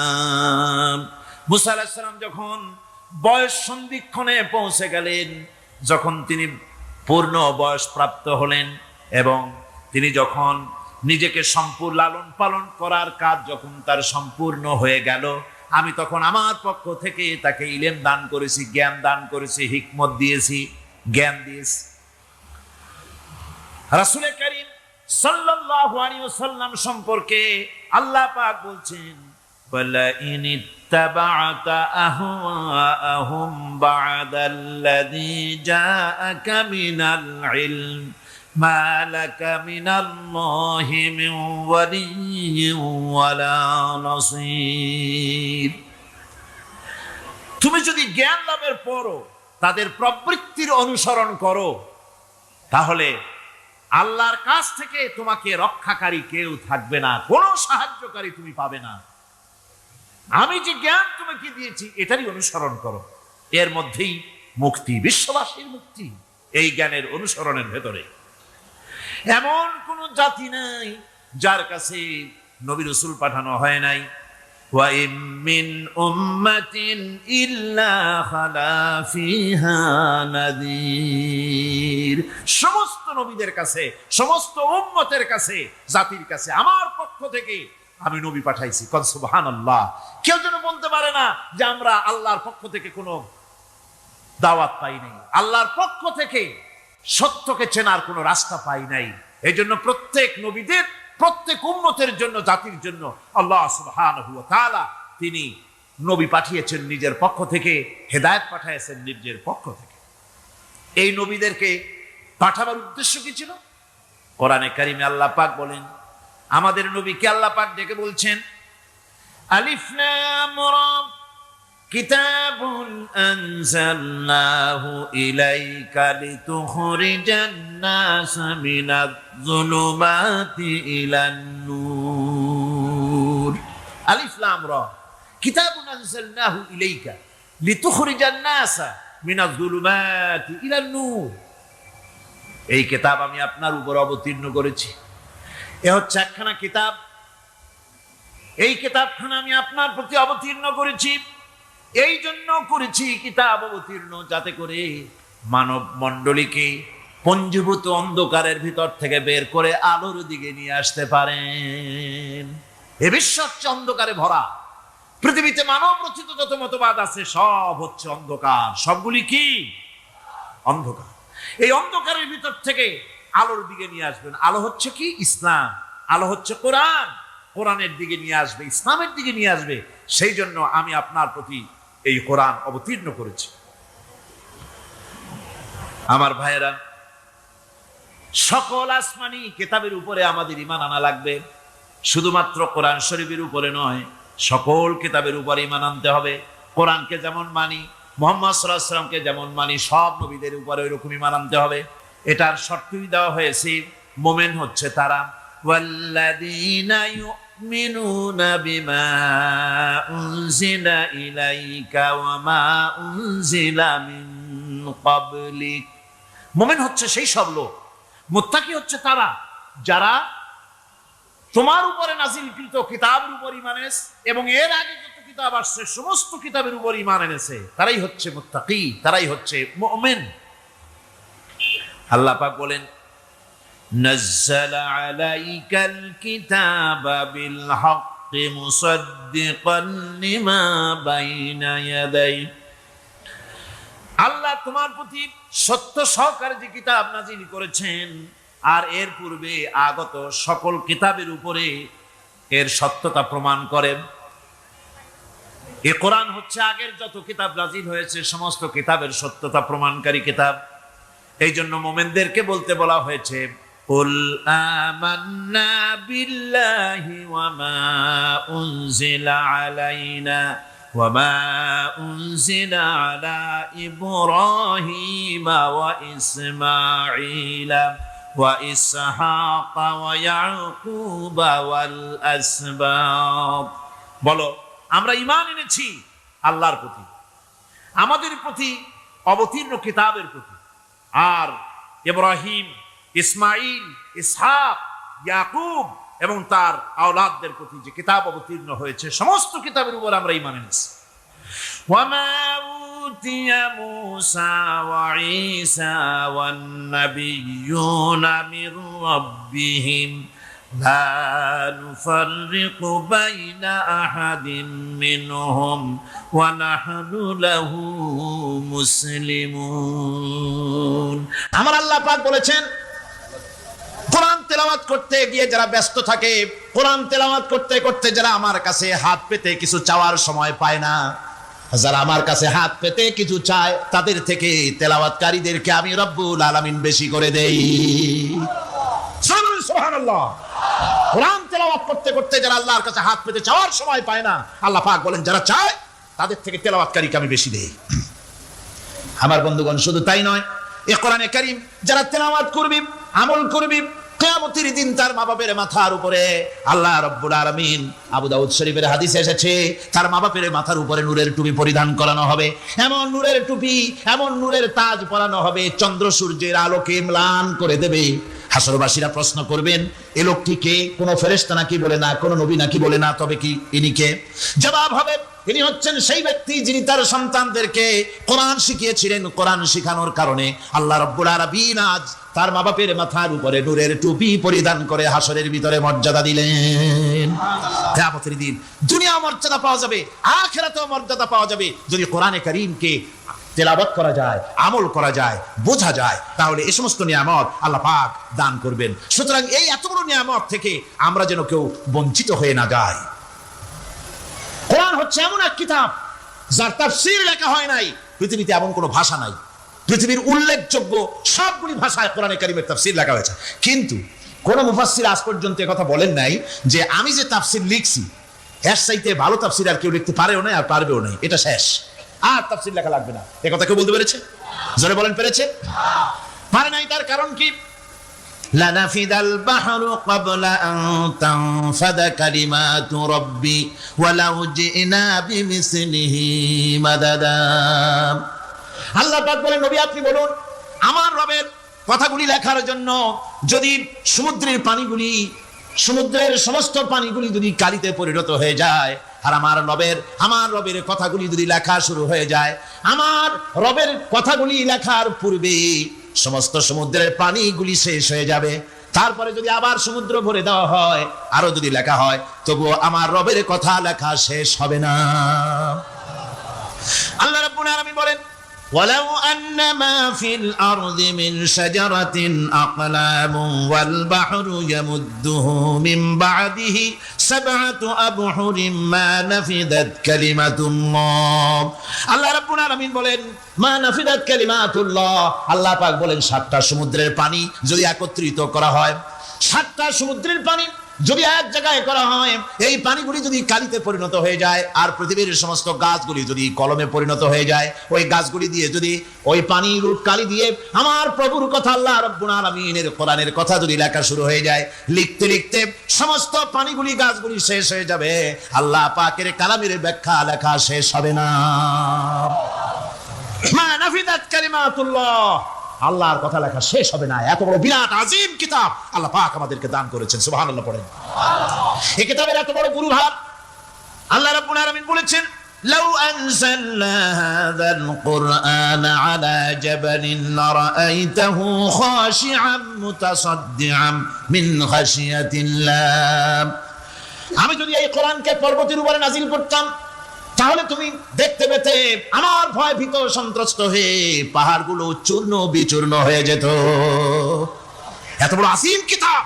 মুসা আলাইহিস সালাম যখন বয়স সন্ধিক্ষণে পৌঁছে গেলেন, যখন তিনি পূর্ণ বয়স প্রাপ্ত হলেন এবং তিনি যখন নিজেকে সম্পূর্ণ লালন পালন করার কাজ যখন তার সম্পূর্ণ হয়ে গেল, আমি তখন আমার পক্ষ থেকে তাকে ইলম দান করেছি, জ্ঞান দান করেছি, হিকমত দিয়েছি, জ্ঞান দিয়েছি। রাসূল কারীম সাল্লাল্লাহু আলাইহি ওয়াসাল্লাম সম্পর্কে আল্লাহ পাক বলছেন, ওয়ালা ইনিত্তাবা'তা আহওয়াআহুম বা'দাল্লাযী জাআকা মিনাল ইলম মা লাকা মিনাল্লাহি মিন ওয়ালিয়্যিন ওয়ালা নাসীর। তুমি যদি জ্ঞান লাভের পরও তাদের প্রবৃত্তির অনুসরণ করো, তাহলে আল্লাহর কাছ থেকে তোমাকে রক্ষাকারী কেউ থাকবে না, কোনো সাহায্যকারী তুমি পাবে না। আমি যে জ্ঞান তোমাকে দিয়েছি এটারই অনুসরণ করো। এর মধ্যেই মুক্তি, বিশ্ববাসীর মুক্তি এই জ্ঞানের অনুসরণের ভেতরে। এমন কোন জাতি নাই যার কাছে নবী রাসূল পাঠানো হয় নাই। ওয়া ইম মিন উম্মাতিন ইল্লা খালা ফিহা নাযীর। সমস্ত নবীদের কাছে, সমস্ত উম্মতের কাছে, জাতির কাছে আমার পক্ষ থেকে আমি নবী পাঠাইছি। কোন সুবহানাল্লাহ। কেউ যেন বলতে পারে না যে আমরা আল্লাহর পক্ষ থেকে কোনো দাওয়াত পাই নাই, আল্লাহর পক্ষ থেকে সত্যকে চেনার কোনো রাস্তা পাই নাই। এই জন্য প্রত্যেক নবীদের, প্রত্যেক উম্মতের জন্য, জাতির জন্য আল্লাহ সুবহানাহু ওয়া তাআলা তিনি নবী পাঠিয়েছেন নিজের পক্ষ থেকে, হেদায়েত পাঠিয়েছেন নিজের পক্ষ থেকে। এই নবীদেরকে পাঠাবার উদ্দেশ্য কি ছিল? কোরআনে কারিমে আল্লাহ পাক বলেন, আমাদের নবীকে আল্লাহ পাক ডেকে বলছেন, আলিফ লাম রা কিতাবুন আনজালনাহু ইলাইকা লিতুখরিজান নাসা মিনাজ যুলুমাতি ইলান নূর। আলিফ লাম রা কিতাবুন আনজালনাহু ইলাইকা লিতুখরিজান নাসা মিনাজ যুলুমাতি ইলান নূর। এই কিতাব আমি আপনার উপর অবতীর্ণ করেছি। এ হচ্ছে একখানা কিতাব, এই কিতাবখানা আমি আপনার প্রতি অবতীর্ণ করেছি। এই জন্য করেছি কিতাব অবতীর্ণ, যাতে করে মানব মণ্ডলীকে পঞ্জীভূত অন্ধকারের ভিতর থেকে বের করে আলোর দিকে নিয়ে আসতে পারেন। এ বিশ্ব হচ্ছে অন্ধকারে ভরা। পৃথিবীতে মানব রচিত যত মতবাদ আছে সব হচ্ছে অন্ধকার। সবগুলি কি? অন্ধকার। এই অন্ধকারের ভিতর থেকে আলোর দিকে নিয়ে আসবেন। আলো হচ্ছে কি? ইসলাম। আলো হচ্ছে কোরআন। কোরআনের দিকে নিয়ে আসবে, ইসলামের দিকে নিয়ে আসবে। সেই জন্য আমি আপনার প্রতি এই কোরআন অবতীর্ণ করেছি। আমার ভাইয়েরা, সকল আসমানি কিতাবের উপরে আমাদের ঈমান আনা লাগবে। শুধুমাত্র কোরআন শরীফের উপরে নয়, সকল কিতাবের উপরে ঈমান আনতে হবে। কোরআনকে যেমন মানি, মুহাম্মদ সাল্লাল্লাহু আলাইহি ওয়াসাল্লামকে যেমন মানি, সব নবীদের উপরে ওইরকম ঈমান আনতে হবে। এটার শর্তই দেওয়া হয়েছে, মুমিন হচ্ছে তারা ওয়াল্লাযীনা ইউমিনুনা বিমা উনজিলা ইলাইকা ওয়া মা উনজিলা মিন ক্বাবলিক। মুমিন হচ্ছে সেই সব লোক, মুত্তাকি হচ্ছে তারা যারা তোমার উপরে নাযিলকৃত কিতাবের উপর ঈমান এনেছে এবং এর আগে যত কিতাব আসছে সমস্ত কিতাবের উপর ঈমান এনেছে। তারাই হচ্ছে মুত্তাকি, তারাই হচ্ছে মুমিন। আল্লাহ পাক বলেন, নাযালা আলাইকাল কিতাবা বিল হাক্কি মুসাদ্দিকান লিমা বাইনা ইয়াদাই। আল্লাহ তোমার প্রতি সত্য সহকারে যে কিতাব নাজিল করেছেন আর এর পূর্বে আগত সকল কিতাবের উপরে এর সত্যতা প্রমাণ করেন। এই কোরআন হচ্ছে আগের যত কিতাব নাজিল হয়েছে সমস্ত কিতাবের সত্যতা প্রমাণকারী কিতাব। এই জন্য মুমিনদেরকে বলতে বলা হয়েছে, কুল আমান্না বিল্লাহি ওয়া মা উনজিলা আলাইনা ওয়া মা উনজিলা আলা ইব্রাহিম ওয়া ইসমাঈলা ওয়া ইসহাক ওয়া ইয়াকুব ওয়াল আসবাত। বলো, আমরা ঈমান এনেছি আল্লাহর প্রতি, আমাদের প্রতি অবতীর্ণ কিতাবের প্রতি, আর ইব্রাহিম, ইসমাইল, ইসহাক, ইয়াকুব এবং তার আওলাদদের প্রতি যে কিতাব অবতীর্ণ হয়েছে সমস্ত কিতাবের উপর আমরা ঈমান এনেছি। ওয়ামা উতিয়া মূসা ওয়া ঈসা ওয়ান নাবিয়্যুনা মির রাব্বিহিম লা নুফাররিকু বাইনা আহাদিন মিনহুম ওয়া নাহনু লাহু মুসলিমুন। আমার আল্লাহ পাক বলেছেন, কোরআন তেলাওয়াত করতে গিয়ে যারা ব্যস্ত থাকে, কোরআন তেলাওয়াত করতে করতে যারা আমার কাছে হাত পেতে কিছু চাওয়ার সময় পায় না, যারা আমার কাছে হাত পেতে কিছু চায়, তাদের থেকে তেলাওয়াতকারীদেরকে আমি রব্বুল আলামিন বেশি করে দেই। সুবহানাল্লাহ। কোরআন তেলাওয়াত করতে করতে যারা আল্লাহর কাছে হাত পেতে চাওয়ার সময় পায় না, আল্লাহ পাক বলেন যারা চায় তাদের থেকে তেলাওয়াতকারীকে আমি বেশি দেই। আমার বন্ধুগণ, শুধু তাই নয়, এই কোরআনে কারীম যারা তেলাওয়াত করবে, আমল করবে, কিয়ামতের দিন তার মা বাপের মাথার উপরে আল্লাহ রাব্বুল আলামিন, আবু দাউদ শরীফের হাদিসে এসেছে, তার মা বাপের মাথার উপরে নূরের টুপি পরিধান করানো হবে। এমন নূরের টুপি, এমন নূরের তাজ পরানো হবে, চন্দ্র সূর্যের আলোকে ম্লান করে দেবে। হাসরবাসীরা প্রশ্ন করবেন, এ লোকটি কে? কোনো ফেরেশতা নাকি বলে না, কোনো নবী নাকি বলে না, তবে কি ইনি কে? জবাব হবে, ইনি হচ্ছেন সেই ব্যক্তি যিনি তার সন্তানদেরকে কোরআন শিখিয়েছিলেন। কোরআন শিখানোর কারণে আল্লাহ রাব্বুল আলামিন আজ তার মা বাপের মাথার উপরে নূরের টুপি পরিধান করে হাসরের ভিতরে মর্যাদা দিলেন। কিয়ামতের দিন দুনিয়া মর্যাদা পাওয়া যাবে, আখিরাতেও মর্যাদা পাওয়া যাবে যদি কোরআনে কারীমকে তেলাওয়াত করা যায়, আমল করা যায়, বোঝা যায়, তাহলে এই সমস্ত নিয়ামত আল্লাহ পাক দান করবেন। সুতরাং এই এত বড় নিয়ামত থেকে আমরা যেন কেউ বঞ্চিত হয়ে না যাই। কোরআন হচ্ছে এমন এক কিতাব যার তাফসীর লেখা হয় নাই। পৃথিবীতে এমন কোনো ভাষা নাই, পৃথিবীর উল্লেখযোগ্য সবগুলি ভাষায় কোরআনে কারীমের তাফসীর লেখা হয়েছে, কিন্তু কোন মুফাসসির আজ পর্যন্ত কথা বলেন নাই যে আমি যে তাফসীর লিখছি এর চাইতে ভালো তাফসীর আর কেউ লিখতে পারেও না, আর পারবেও না, এটা শেষ, আর তাফসীর লেখা লাগবে না। এ কথা কেউ বলতে পেরেছে? জোরে বলেন, পেরেছে? পারে নাই। তার কারণ কি? লানাফিদাল বাহরু ক্বাবলা আন তানফাদা কালিমাতু রাব্বি ওয়ালাউ জিনা বিমিসলিহি মাদাদা। আল্লাহ পাক বলেন, নবী আপনি বলুন, আমার রবের কথাগুলি লেখার জন্য যদি সমুদ্রের পানিগুলি, সমুদ্রের সমস্ত পানিগুলি যদি কালিতে পরিণত হয়ে যায়, আর আমার রবের কথাগুলি যদি লেখা শুরু হয়ে যায়, আমার রবের কথাগুলি লেখার পূর্বে সমস্ত সমুদ্রের পানিগুলি শেষ হয়ে যাবে। তারপরে যদি আবার সমুদ্র ভরে দেওয়া হয়, আরো যদি লেখা হয়, তবুও আমার রবের কথা লেখা শেষ হবে না। আল্লাহ রাব্বুল আলামিন বলেন, ওয়ালাউ আন্নামা ফিল আরদি মিন শাজারাতিন আকলামুন ওয়াল বাহরু ইয়ামুদ্দুহু মিন বা'দিহি সাবআতু আবহুরিন মা নাফিদাত কালিমাতুল্লাহ। আল্লাহ রাব্বুল আলামিন বলেন, মা নাফিদাত কালিমাতুল্লাহ। আল্লাহ পাক বলেন, 7টা সমুদ্রের পানি যদি একত্রিত করা হয়, 7টা সমুদ্রের পানি যদি এক জায়গায় করা হয়, এই পানিগুলি যদি কালিতে পরিণত হয়ে যায়, আর পৃথিবীর সমস্ত গাছগুলি যদি কলমে পরিণত হয়ে যায়, ওই গাছগুলি দিয়ে যদি ওই পানির কালি দিয়ে আমার প্রভুর কথা, আল্লাহ রাব্বুল আলামিনের কোরআনের কথা যদি লেখা শুরু হয়ে যায়, লিখতে লিখতে সমস্ত পানিগুলি, গাছগুলি শেষ হয়ে যাবে, আল্লাহ পাকের কালামের ব্যাখ্যা লেখা শেষ হবে না। মা নাফিদাত কালিমাতুল্লাহ, আল্লাহর কথা লেখা শেষ হবে না। এত বড় বিরাট আজিম কিতাব আল্লাহ পাক আমাদেরকে দান করেছেন, সুবহানাল্লাহ পড়েন। এই কিতাবের এত বড় গুরুভার আল্লাহ রাব্বুল আলামিন বলেছেন, লাউ আনজালনা হাযাল কুরআনা আলা জাবালিন লারাআইতাহু খাশিআম মুতাসাদ্দিআম মিন খাশিয়াতিল্লাহ। আমি যদি এই কোরআনকে পর্বতের উপরে নাযিল করতাম, তাহলে তুমি দেখতে পেতে আমার ভয় ভীত সন্ত্রস্ত হয়ে পাহাড়গুলো চূর্ণ বিচূর্ণ হয়ে যেত। এত বড় আসিম কিতাব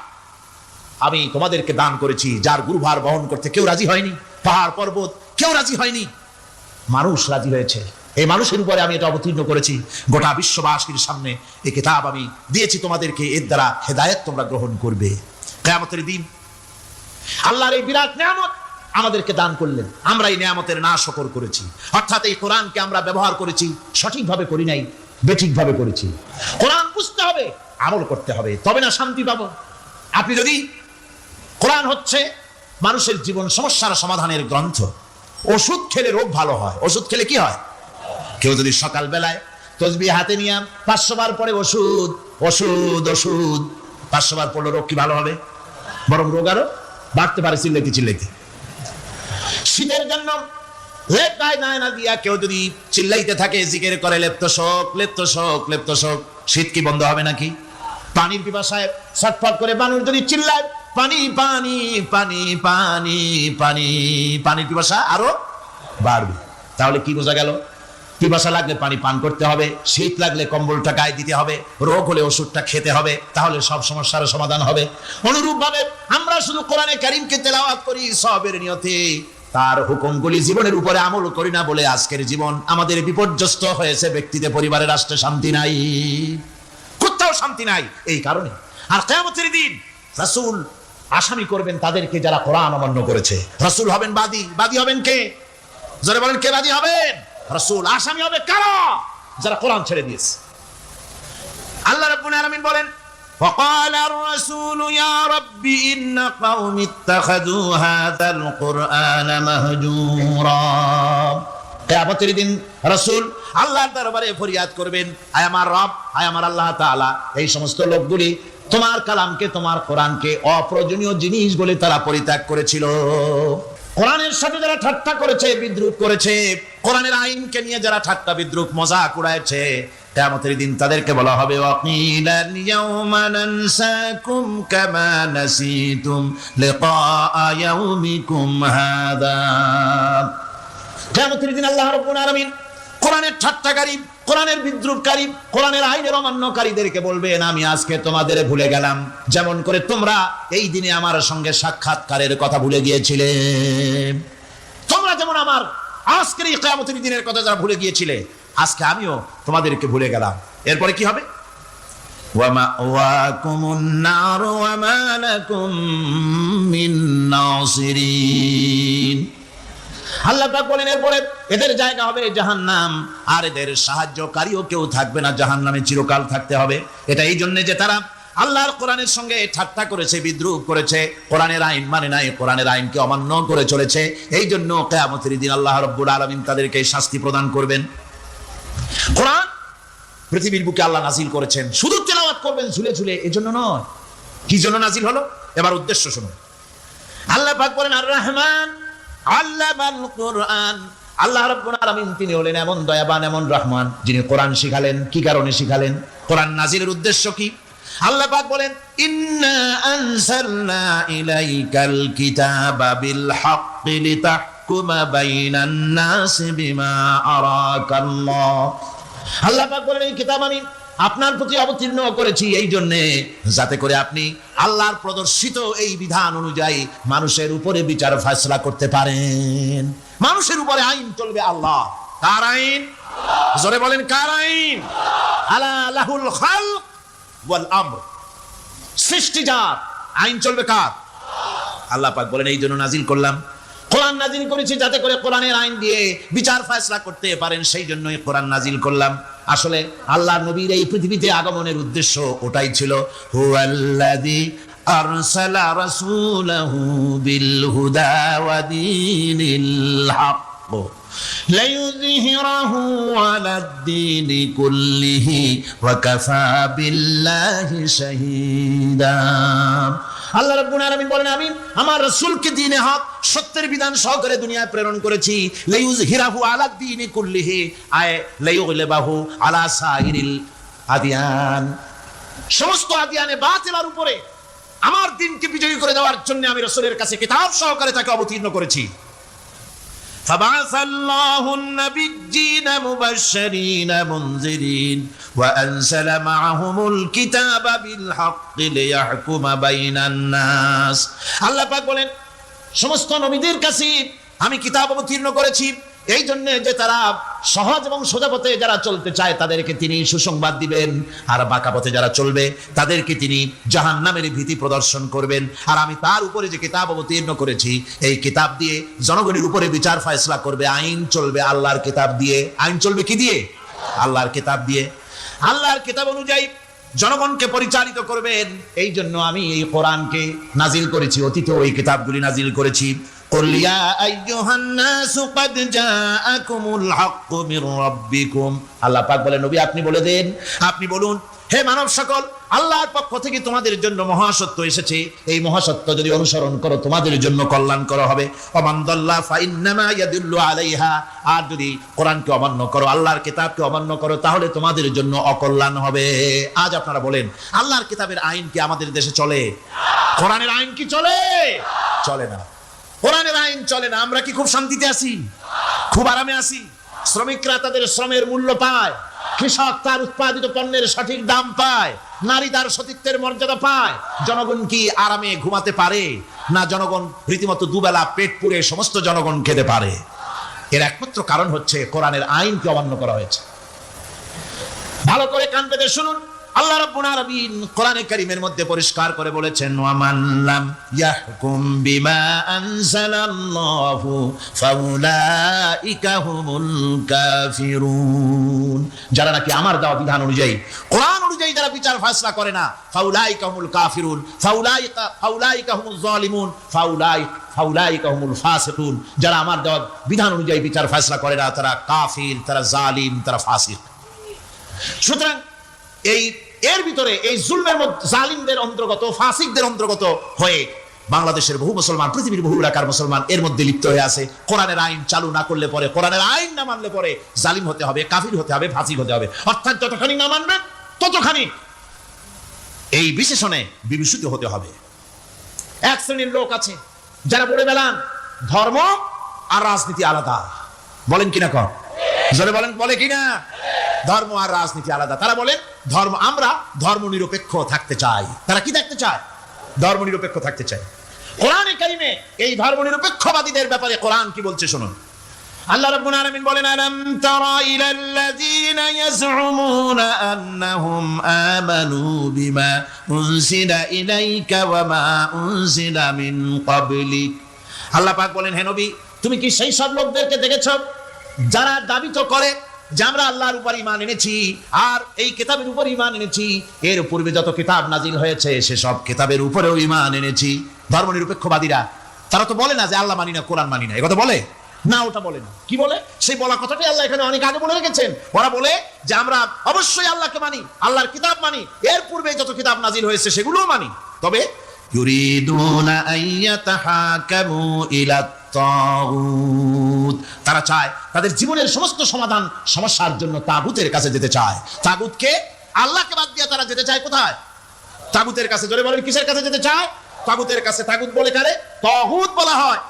আমি তোমাদেরকে দান করেছি, যার গুরুভার বহন করতে কেউ রাজি হয়নি, পাহাড় পর্বত কেউ রাজি হয়নি, মানুষ রাজি হয়েছে। এই মানুষের উপরে আমি এটা অবতীর্ণ করেছি, গোটা বিশ্ববাসীর সামনে এই কিতাব আমি দিয়েছি তোমাদেরকে, এর দ্বারা হেদায়েত তোমরা গ্রহণ করবে। কিয়ামতের দিন আল্লাহর এই বিরাট নিয়ামত আমাদেরকে দান করলেন, আমরা এই নিয়ামতের না শুকর করেছি, অর্থাৎ এই কোরআনকে আমরা ব্যবহার করেছি, সঠিকভাবে করি নাই, বেঠিকভাবে করেছি। কোরআন বুঝতে হবে, আমল করতে হবে, তবে না শান্তি পাবো। আপনি যদি, কোরআন হচ্ছে মানুষের জীবন সমস্যার সমাধানের গ্রন্থ। ওষুধ খেলে রোগ ভালো হয়, ওষুধ খেলে কি হয়? কেউ যদি সকাল বেলায় তসবিহ হাতে নিয়ে 500 বার পরে ওষুধ ওষুধ ওষুধ 500 বার পড়লে রোগ কি ভালো হবে? বরং রোগ আরো বাড়তে পারে চিল্লাইতে চিল্লাইতে। শীতের জন্য লেপ্তায় না দিয়া কেউ যদি চিল্লাইতে থাকে, জিকির করে লেপ্ত শোক লেপ্ত শোক লেপ্ত শোক, শীত কি বন্ধ হবে নাকি? পানির পিপাসায় ছটফট করে মানুষ যদি চিল্লায়, পানি পানি পানি পানি পানি, পানির পিপাসা আরো বাড়বে। তাহলে কি বোঝা গেল? পিপাসা লাগলে পানি পান করতে হবে, শীত লাগলে কম্বলটা গায়ে দিতে হবে, রোগ হলে ওষুধটা খেতে হবে, তাহলে সব সমস্যার সমাধান হবে। অনুরূপ ভাবে আমরা শুধু কোরআনে কারীমকে তেলাওয়াত করি সওয়াবের নিয়তে, তার হুকুমগুলি জীবনের উপরে আমল করি না বলে আজকের জীবন আমাদের বিপর্যস্ত হয়েছে। ব্যক্তিতে, পরিবারে, রাষ্ট্রে শান্তি নাই, কোথাও শান্তি নাই এই কারণে। আর কিয়ামতের দিন রাসূল আসামি করবেন তাদেরকে যারা কোরআন অমান্য করেছে। রাসূল হবেন বাদী, বাদী হবেন কে? যারা বলেন কে বাদী হবেন? রাসূল। আসামি হবে কারা? যারা কোরআন ছেড়ে দিয়েছে। আল্লাহ রাব্বুল আলামিন বলেন, وقال الرسول يا رب إن قوم اتخذوا هذا القرآن مهجورا কিয়ামতের দিন রাসূল আল্লাহর দরবারে ফরিয়াদ করবেন, আয় আমার রব, আয় আমার আল্লাহ তাআলা, এই সমস্ত লোকগুলি তোমার কালামকে, তোমার কোরআনকে অপ্রয়োজনীয় জিনিস বলে তারা পরিত্যাগ করেছিল। কোরআনের সাথে যারা ঠাট্টা করেছে, বিদ্রুপ করেছে, কোরআনের আইনকে নিয়ে যারা ঠাট্টা বিদ্রুপ মজাক উড়াইছে, কিয়ামতের দিন তাদেরকে বলা হবে ওয়াকিলাল ইয়াউমা নানসাকুম কামা নাসিতুম লিকা ইয়াউমিকুম হাযা। কিয়ামতের দিন আল্লাহ রাব্বুল আলামিন কোরআনের ঠাট্টাকারী, কোরআনের বিদ্রুপকারী, কোরআনের আইনের অমান্যকারীদেরকে বলবেন আমি আজকে তোমাদের ভুলে গেলাম, যেমন করে তোমরা এই দিনে আমার সঙ্গে সাক্ষাৎকারের কথা ভুলে গিয়েছিলে। তোমরা যেমন আমার আজকের এই কিয়ামতের দিনের কথা যারা ভুলে গিয়েছিলে, আজকে আমিও তোমাদেরকে ভুলে গেলাম। এরপরে কি হবে? ওয়ামাওয়াকুমুন নার ওয়া মা লাকুম মিন নাসিরিন। আল্লাহ পাক বলেন এরপরে এদের জায়গা হবে জাহান্নাম, আর এদের সাহায্যকারীও কেউ থাকবে না, জাহান্নামে চিরকাল থাকতে হবে। এটা এই জন্য যে তারা আল্লাহর কোরআনের সঙ্গে ঠাট্টা করেছে, বিদ্রুপ করেছে, কোরআনের আইন মানে নাই, কোরআনের আইনকে অমান্য করে চলেছে। এই জন্য কিয়ামতের দিন আল্লাহ রাব্বুল আলামিন তাদেরকে শাস্তি প্রদান করবেন। কোরআন পৃথিবীর বুকে আল্লাহ নাজিল করেছেন, শুধু তেলাওয়াত করবেন ঝুলে ঝুলে, এজন্য নয়। কি জন্য নাজিল হলো? এবার উদ্দেশ্য শুনুন। আল্লাহ পাক বলেন আর রহমান আল্লামাল কোরআন। আল্লাহ রাব্বুল আলামিন তিনি হলেন এমন দয়াবান, এমন রহমান, যিনি কোরআন শিখালেন। কি কারণে শিখালেন? কোরআন নাজিলের উদ্দেশ্য কি? আল্লাহ পাক বলেন ইন্না আনসালনা ইলাইকাল কিতাবা বিল হাক্কি লিতাহকুমা বাইনান নাসি বিমা আরাকাল্লাহ। আল্লাহ পাক বলেন এই কিতাব আমি আপনার প্রতি অবতীর্ণ করেছি এই জন্য যাতে করে আপনি আল্লাহর প্রদর্শিত এই বিধান অনুযায়ী মানুষের উপরে বিচার ফয়সালা করতে পারেন। মানুষের উপরে আইন চলবে আল্লাহ। কার আইন? জোরে বলেন কার আইন? আলা লাহুল খালক ওয়াল আমর। সৃষ্টি যার, আইন চলবে কার? আল্লাহ পাক বলেন এই জন্য নাজিল করলাম, কোরআন নাজিল করেছি যাতে করে কোরআনের আইন দিয়ে বিচার ফয়সালা করতে পারেন, সেই জন্যই কোরআন নাজিল করলাম। আসলে আল্লাহর নবীর এই পৃথিবীতে আগমনের উদ্দেশ্য ওটাই ছিল। হুয়াল্লাযী আরসালা রাসূলাহু বিল হুদা ওয়া দীনিল হক লিইয়ুযহিরাহু আলাদ-দীনি কুল্লিহি ওয়া কাফা বিল্লাহি শাহীদা। আল্লাহ রাব্বুল আলামিন বলেন আমি আমার রাসূলকে দ্বীনে হক, সত্যের বিধান সহকারে দুনিয়ায় প্রেরণ করেছি। লিইয়ুযহিরাহু আলাদ-দীনি কুল্লিহি, আয় লিইয়ুগলিবাহু আলা সাইরিল আদিয়ান। সমস্ত আদিয়ানে বাতিলের উপরে আমার দ্বীনকে বিজয়ী করে দেওয়ার জন্য আমি রাসূলের কাছে কিতাব সহকারে তাকে অবতীর্ণ করেছি। فبعث الله النبيين مبشرين منذرين وأنزل معهم الكتاب بالحق ليحكم بين الناس। আল্লাহ পাক বলেন সমস্ত নবীদের কাছে আমি কিতাব অবতীর্ণ করেছি এই জন্য যে তারা সহজ এবং সোজা পথে যারা চলতে চায় তাদেরকে তিনি সুসংবাদ দিবেন, আর বাঁকা পথে যারা চলবে তাদেরকে তিনি জাহান্নামের ভীতি প্রদর্শন করবেন। আর আমি তার উপরে যে কিতাব অবতীর্ণ করেছি এই কিতাব দিয়ে জনগণের উপরে বিচার ফয়সালা করবে, আইন চলবে আল্লাহর কিতাব দিয়ে। আইন চলবে কি দিয়ে? আল্লাহর কিতাব দিয়ে। আল্লাহর কিতাব অনুযায়ী জনগণকে পরিচালিত করবেন। এই জন্য আমি এই কোরআনকে নাজিল করেছি, অতীতে ওই কিতাবগুলি নাজিল করেছি। قل يا أيها الناس قد جاءكم الحق من ربكم। আল্লাহ পাক বলেন নবী আপনি বলে দেন, আপনি বলুন হে মানব সকল, আল্লাহর পক্ষ থেকে তোমাদের জন্য মহাসত্য এসেছে, এই মহাসত্য যদি অনুসরণ করো তোমাদের জন্য কল্যাণকর হবে। ওমান দাল্লা ফাইন্নামা ইয়াদুল্লু আলাইহা, আর যদি কোরআনকে অমান্য করো, আল্লাহর কিতাবকে অমান্য করো, তাহলে তোমাদের জন্য অকল্যাণ হবে। আজ আপনারা বলেন আল্লাহর কিতাবের আইন কি আমাদের দেশে চলে? কোরআনের আইন কি চলে? চলে না। কোরআনের আইন চলে না। আমরা কি খুব শান্তিতে আছি? খুব আরামে আছি? শ্রমিকরা তাদের শ্রমের মূল্য পায়, কৃষক তার উৎপাদিত পণ্যের সঠিক দাম পায়, নারী তার সতীত্বের মর্যাদা পায়। জনগণ কি আরামে ঘুমাতে পারে? না, জনগণ রীতিমতো দুবেলা পেট পুড়ে সমস্ত জনগণ খেতে পারে। এর একমাত্র কারণ হচ্ছে কোরআনের আইনকে অমান্য করা হয়েছে। ভালো করে কান পেতে শুনুন, আল্লাহ রাব্বুল আলামিন কোরআনে কারীমের মধ্যে পরিষ্কার করে বলেছেন ওয়া মান লাম ইয়াহকুম বিমা আনজালাল্লাহু ফাউলাইকা হুমুল কাফিরুন। যারা নাকি আমার দেওয়া বিধান অনুযায়ী, কোরআন অনুযায়ী যারা বিচার ফয়সালা করে না, ফাউলাইকা হুমুল কাফিরুন, ফাউলাইকা হুমুজ জালিমুন, ফাউলাইকা হুমুল ফাসিকুন। যারা আমার দেওয়া বিধান অনুযায়ী বিচার ফয়সালা করে না, তারা কাফির, তারা জালিম, তারা ফাসিক। সুতরাং এর ভিতরে এই জুলমের মধ্যে জালিমদের অন্তর্গত, ফাসিকদের অন্তর্গত হয়ে বাংলাদেশের বহু মুসলমান, পৃথিবীর বহু এলাকার মুসলমান এর মধ্যে লিপ্ত হয়ে আছে। কোরআনের আইন চালু না করলে পরে, কোরআনের আইন না মানলে পরে জালিম হতে হবে, কাফির হতে হবে, ফাসিক হতে হবে। অর্থাৎ যতখানি না মানবেন ততখানি এই বিশেষণে বিভূষিত হতে হবে। এক শ্রেণীর লোক আছে যারা বলে বেলান ধর্ম আর রাজনীতি আলাদা। বলেন কিনা কর, জোরে বলেন, বলে কিনা? ধর্ম আর রাজনীতি আলাদা। তারা বলে আমরা ধর্ম নিরপেক্ষ থাকতে চাই। তারা কি থাকতে চায়? ধর্ম নিরপেক্ষ থাকতে চায়। কোরআনে কারিমে এই ধর্ম নিরপেক্ষবাদীদের ব্যাপারে কোরআন কি বলছে শুনুন। আল্লাহ রাব্বুল আলামিন বলেন, আলাম তারা ইলাল্লাযীনা ইয়াজউমুনা আন্নাহুম আমানু বিমা উনজিলা ইলাইকা ওয়া মা উনজিলা মিন ক্বাবলিক। আল্লাহ পাক বলেন, হে নবী, তুমি কি সেই সব লোকদেরকে দেখেছো যারা দাবি তো করে যে আমরা আল্লাহর উপর ঈমান এনেছি আর এই কিতাবের উপর ঈমান এনেছি, এর পূর্বে যত কিতাব নাজিল হয়েছে সেসব কিতাবের উপরেও ঈমান এনেছি। ধর্ম নিরপেক্ষবাদীরা তারা তো বলে না যে আল্লাহ মানি না, কোরআন মানি না, এই কথা বলে না, ওটা বলে না। কি বলে? সেই বলা কথাটাই আল্লাহ এখানে অনেক আগে বলে রেখেছেন। ওরা বলে যে আমরা অবশ্যই আল্লাহকে মানি, আল্লাহর কিতাব মানি, এর পূর্বে যত কিতাব নাজিল হয়েছে সেগুলোও মানি, তবে ইউরিদুনা আইয়াতাহাকামু ইলা তাগুত, তারা চায় তাদের জীবনের সমস্ত সমাধান সমস্যার জন্য তাগুতের কাছে যেতে চায়। তাগুতকে, আল্লাহকে বাদ দিয়ে তারা যেতে চায় কোথায়? তাগুতের কাছে। জোরে বলেন, কিসের কাছে যেতে চায়? তাগুতের কাছে। তাগুত বলে কারে? তাগুত বলা হয়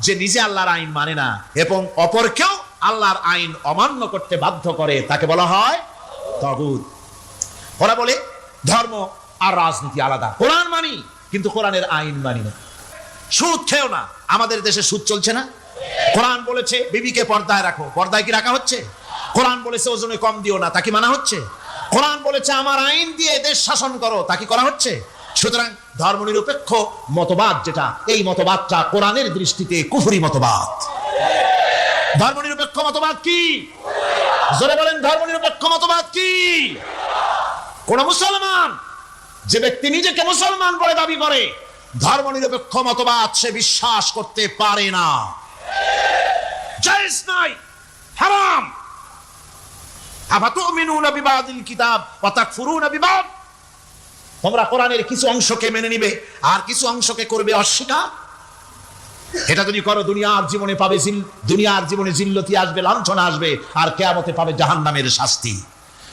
যে নিজে আল্লাহর আইন মানে না এবং অপরকেও আল্লাহর আইন অমান্য করতে বাধ্য করে, তাকে বলা হয় তাগুত। ওরা বলে ধর্ম আর রাজনীতি আলাদা। কোরআন মানি কিন্তু কোরআনের আইন মানি না। সুদ খেও না, আমাদের দেশে সুদ চলছে না? কোরআন বলেছে বিবিকে পর্দায় রাখো, পর্দায় কি রাখা হচ্ছে? কোরআন বলেছে ওজনে কম দিও না, তা কি মানা হচ্ছে? কোরআন বলেছে আমার আইন দিয়ে দেশ শাসন করো, তা কি করা হচ্ছে? সুতরাং ধর্মনিরপেক্ষ মতবাদ যেটা, এই মতবাদটা কোরআনের দৃষ্টিতে কুফরি মতবাদ। ধর্মনিরপেক্ষ মতবাদ কি? জোরে বলেন, ধর্মনিরপেক্ষ মতবাদ কি? কোন মুসলমান, যে ব্যক্তি নিজেকে মুসলমান বলে দাবি করে, ধর্মনিরপেক্ষ মতবাদ সে বিশ্বাস করতে পারে না। জায়েজ নাই, হারাম। আফাতুমিনুনা বিবাদিল কিতাব ওয়া তাকফুরুনা বিবাদ। তোমরা কোরআনের কিছু অংশকে মেনে নিবে আর কিছু অংশকে করবে অস্বীকার। এটা যদি করো দুনিয়ার জীবনে পাবে দুনিয়ার জীবনে জিল্লতি আসবে, লাঞ্ছনা আসবে, আর কিয়ামতে পাবে জাহান্নামের শাস্তি।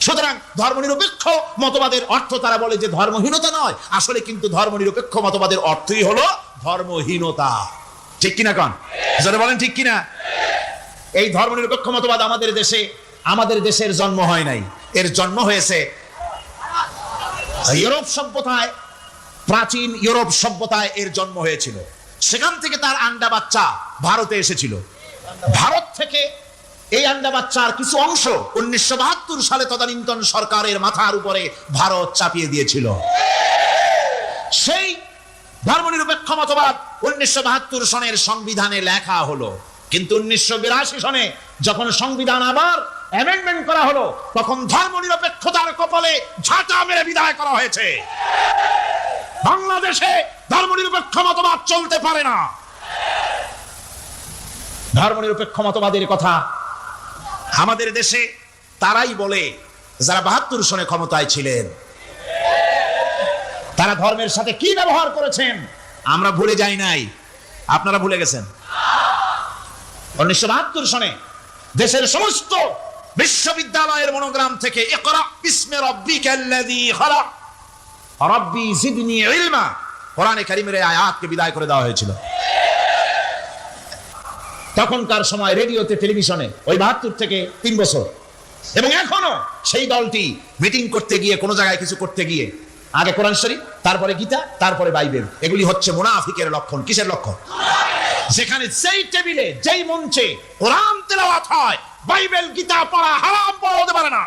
সুতরাং ধর্মনিরপেক্ষ মতবাদের অর্থ তারা বলে যে ধর্মহীনতা নয়, আসলে কিন্তু ধর্মনিরপেক্ষ মতবাদের অর্থই হলো ধর্মহীনতা। ঠিক কিনা কন? যারা বলেন ঠিক কিনা? এই ধর্মনিরপেক্ষ মতবাদ আমাদের দেশের জন্ম হয় নাই, এর জন্ম হয়েছে ইউরোপ সভ্যতায়। প্রাচীন ইউরোপ সভ্যতায় এর জন্ম হয়েছিল, সেখান থেকে তার আন্ডা বাচ্চা ভারতে এসেছিল। ভারত থেকে এই আন্ডা বাচ্চার কিছু অংশ 1972 সালে তদানীন্তন সরকারের মাথার উপরে ভারত চাপিয়ে দিয়েছিল। সেই ধর্মনিরপেক্ষ মতবাদ 1972 সনের সংবিধানে লেখা হলো, কিন্তু 1982 সনে যখন সংবিধান আবার অ্যামেন্ডমেন্ট করা হলো, তখন ধর্মনিরপেক্ষতার কপালে ঝাঁটা মেরে বিদায় করা হয়েছে। বাংলাদেশে ধর্মনিরপেক্ষ মতবাদ চলতে পারে না। ধর্মনিরপেক্ষ মতবাদের কথা আমাদের দেশে তারাই বলে যারা 72 সনে ক্ষমতায় ছিলেন। তারা ধর্মের সাথে কি ব্যবহার করেছেন আমরা ভুলে যাই নাই, আপনারা ভুলে গেছেন। 1972 সনে দেশের সমস্ত বিশ্ববিদ্যালয়ের মনোগ্রাম থেকে ইকরা বিসমি রাব্বিকাল্লাযী খালাক রাব্বি জিদনি ইলমা কোরআনে কারীমের আয়াতকে বিদায় করে দেওয়া হয়েছিল। তখনকার সময় রেডিওতে, টেলিভিশনে ওই 72 থেকে 3 বছর, এবং এখনো সেই দলটি মিটিং করতে গিয়ে, কোনো জায়গায় কিছু করতে গিয়ে আগে কোরআন শরীফ, তারপরে গীতা, তারপরে বাইবেল, এগুলি হচ্ছে মুনাফিকের লক্ষণ। কিসের লক্ষণ? যেখানে যেই টেবিলে, যেই মঞ্চে কোরআন তেলাওয়াত হয়, বাইবেল গীতা পড়া হারাম, পড়া হতে পারে না।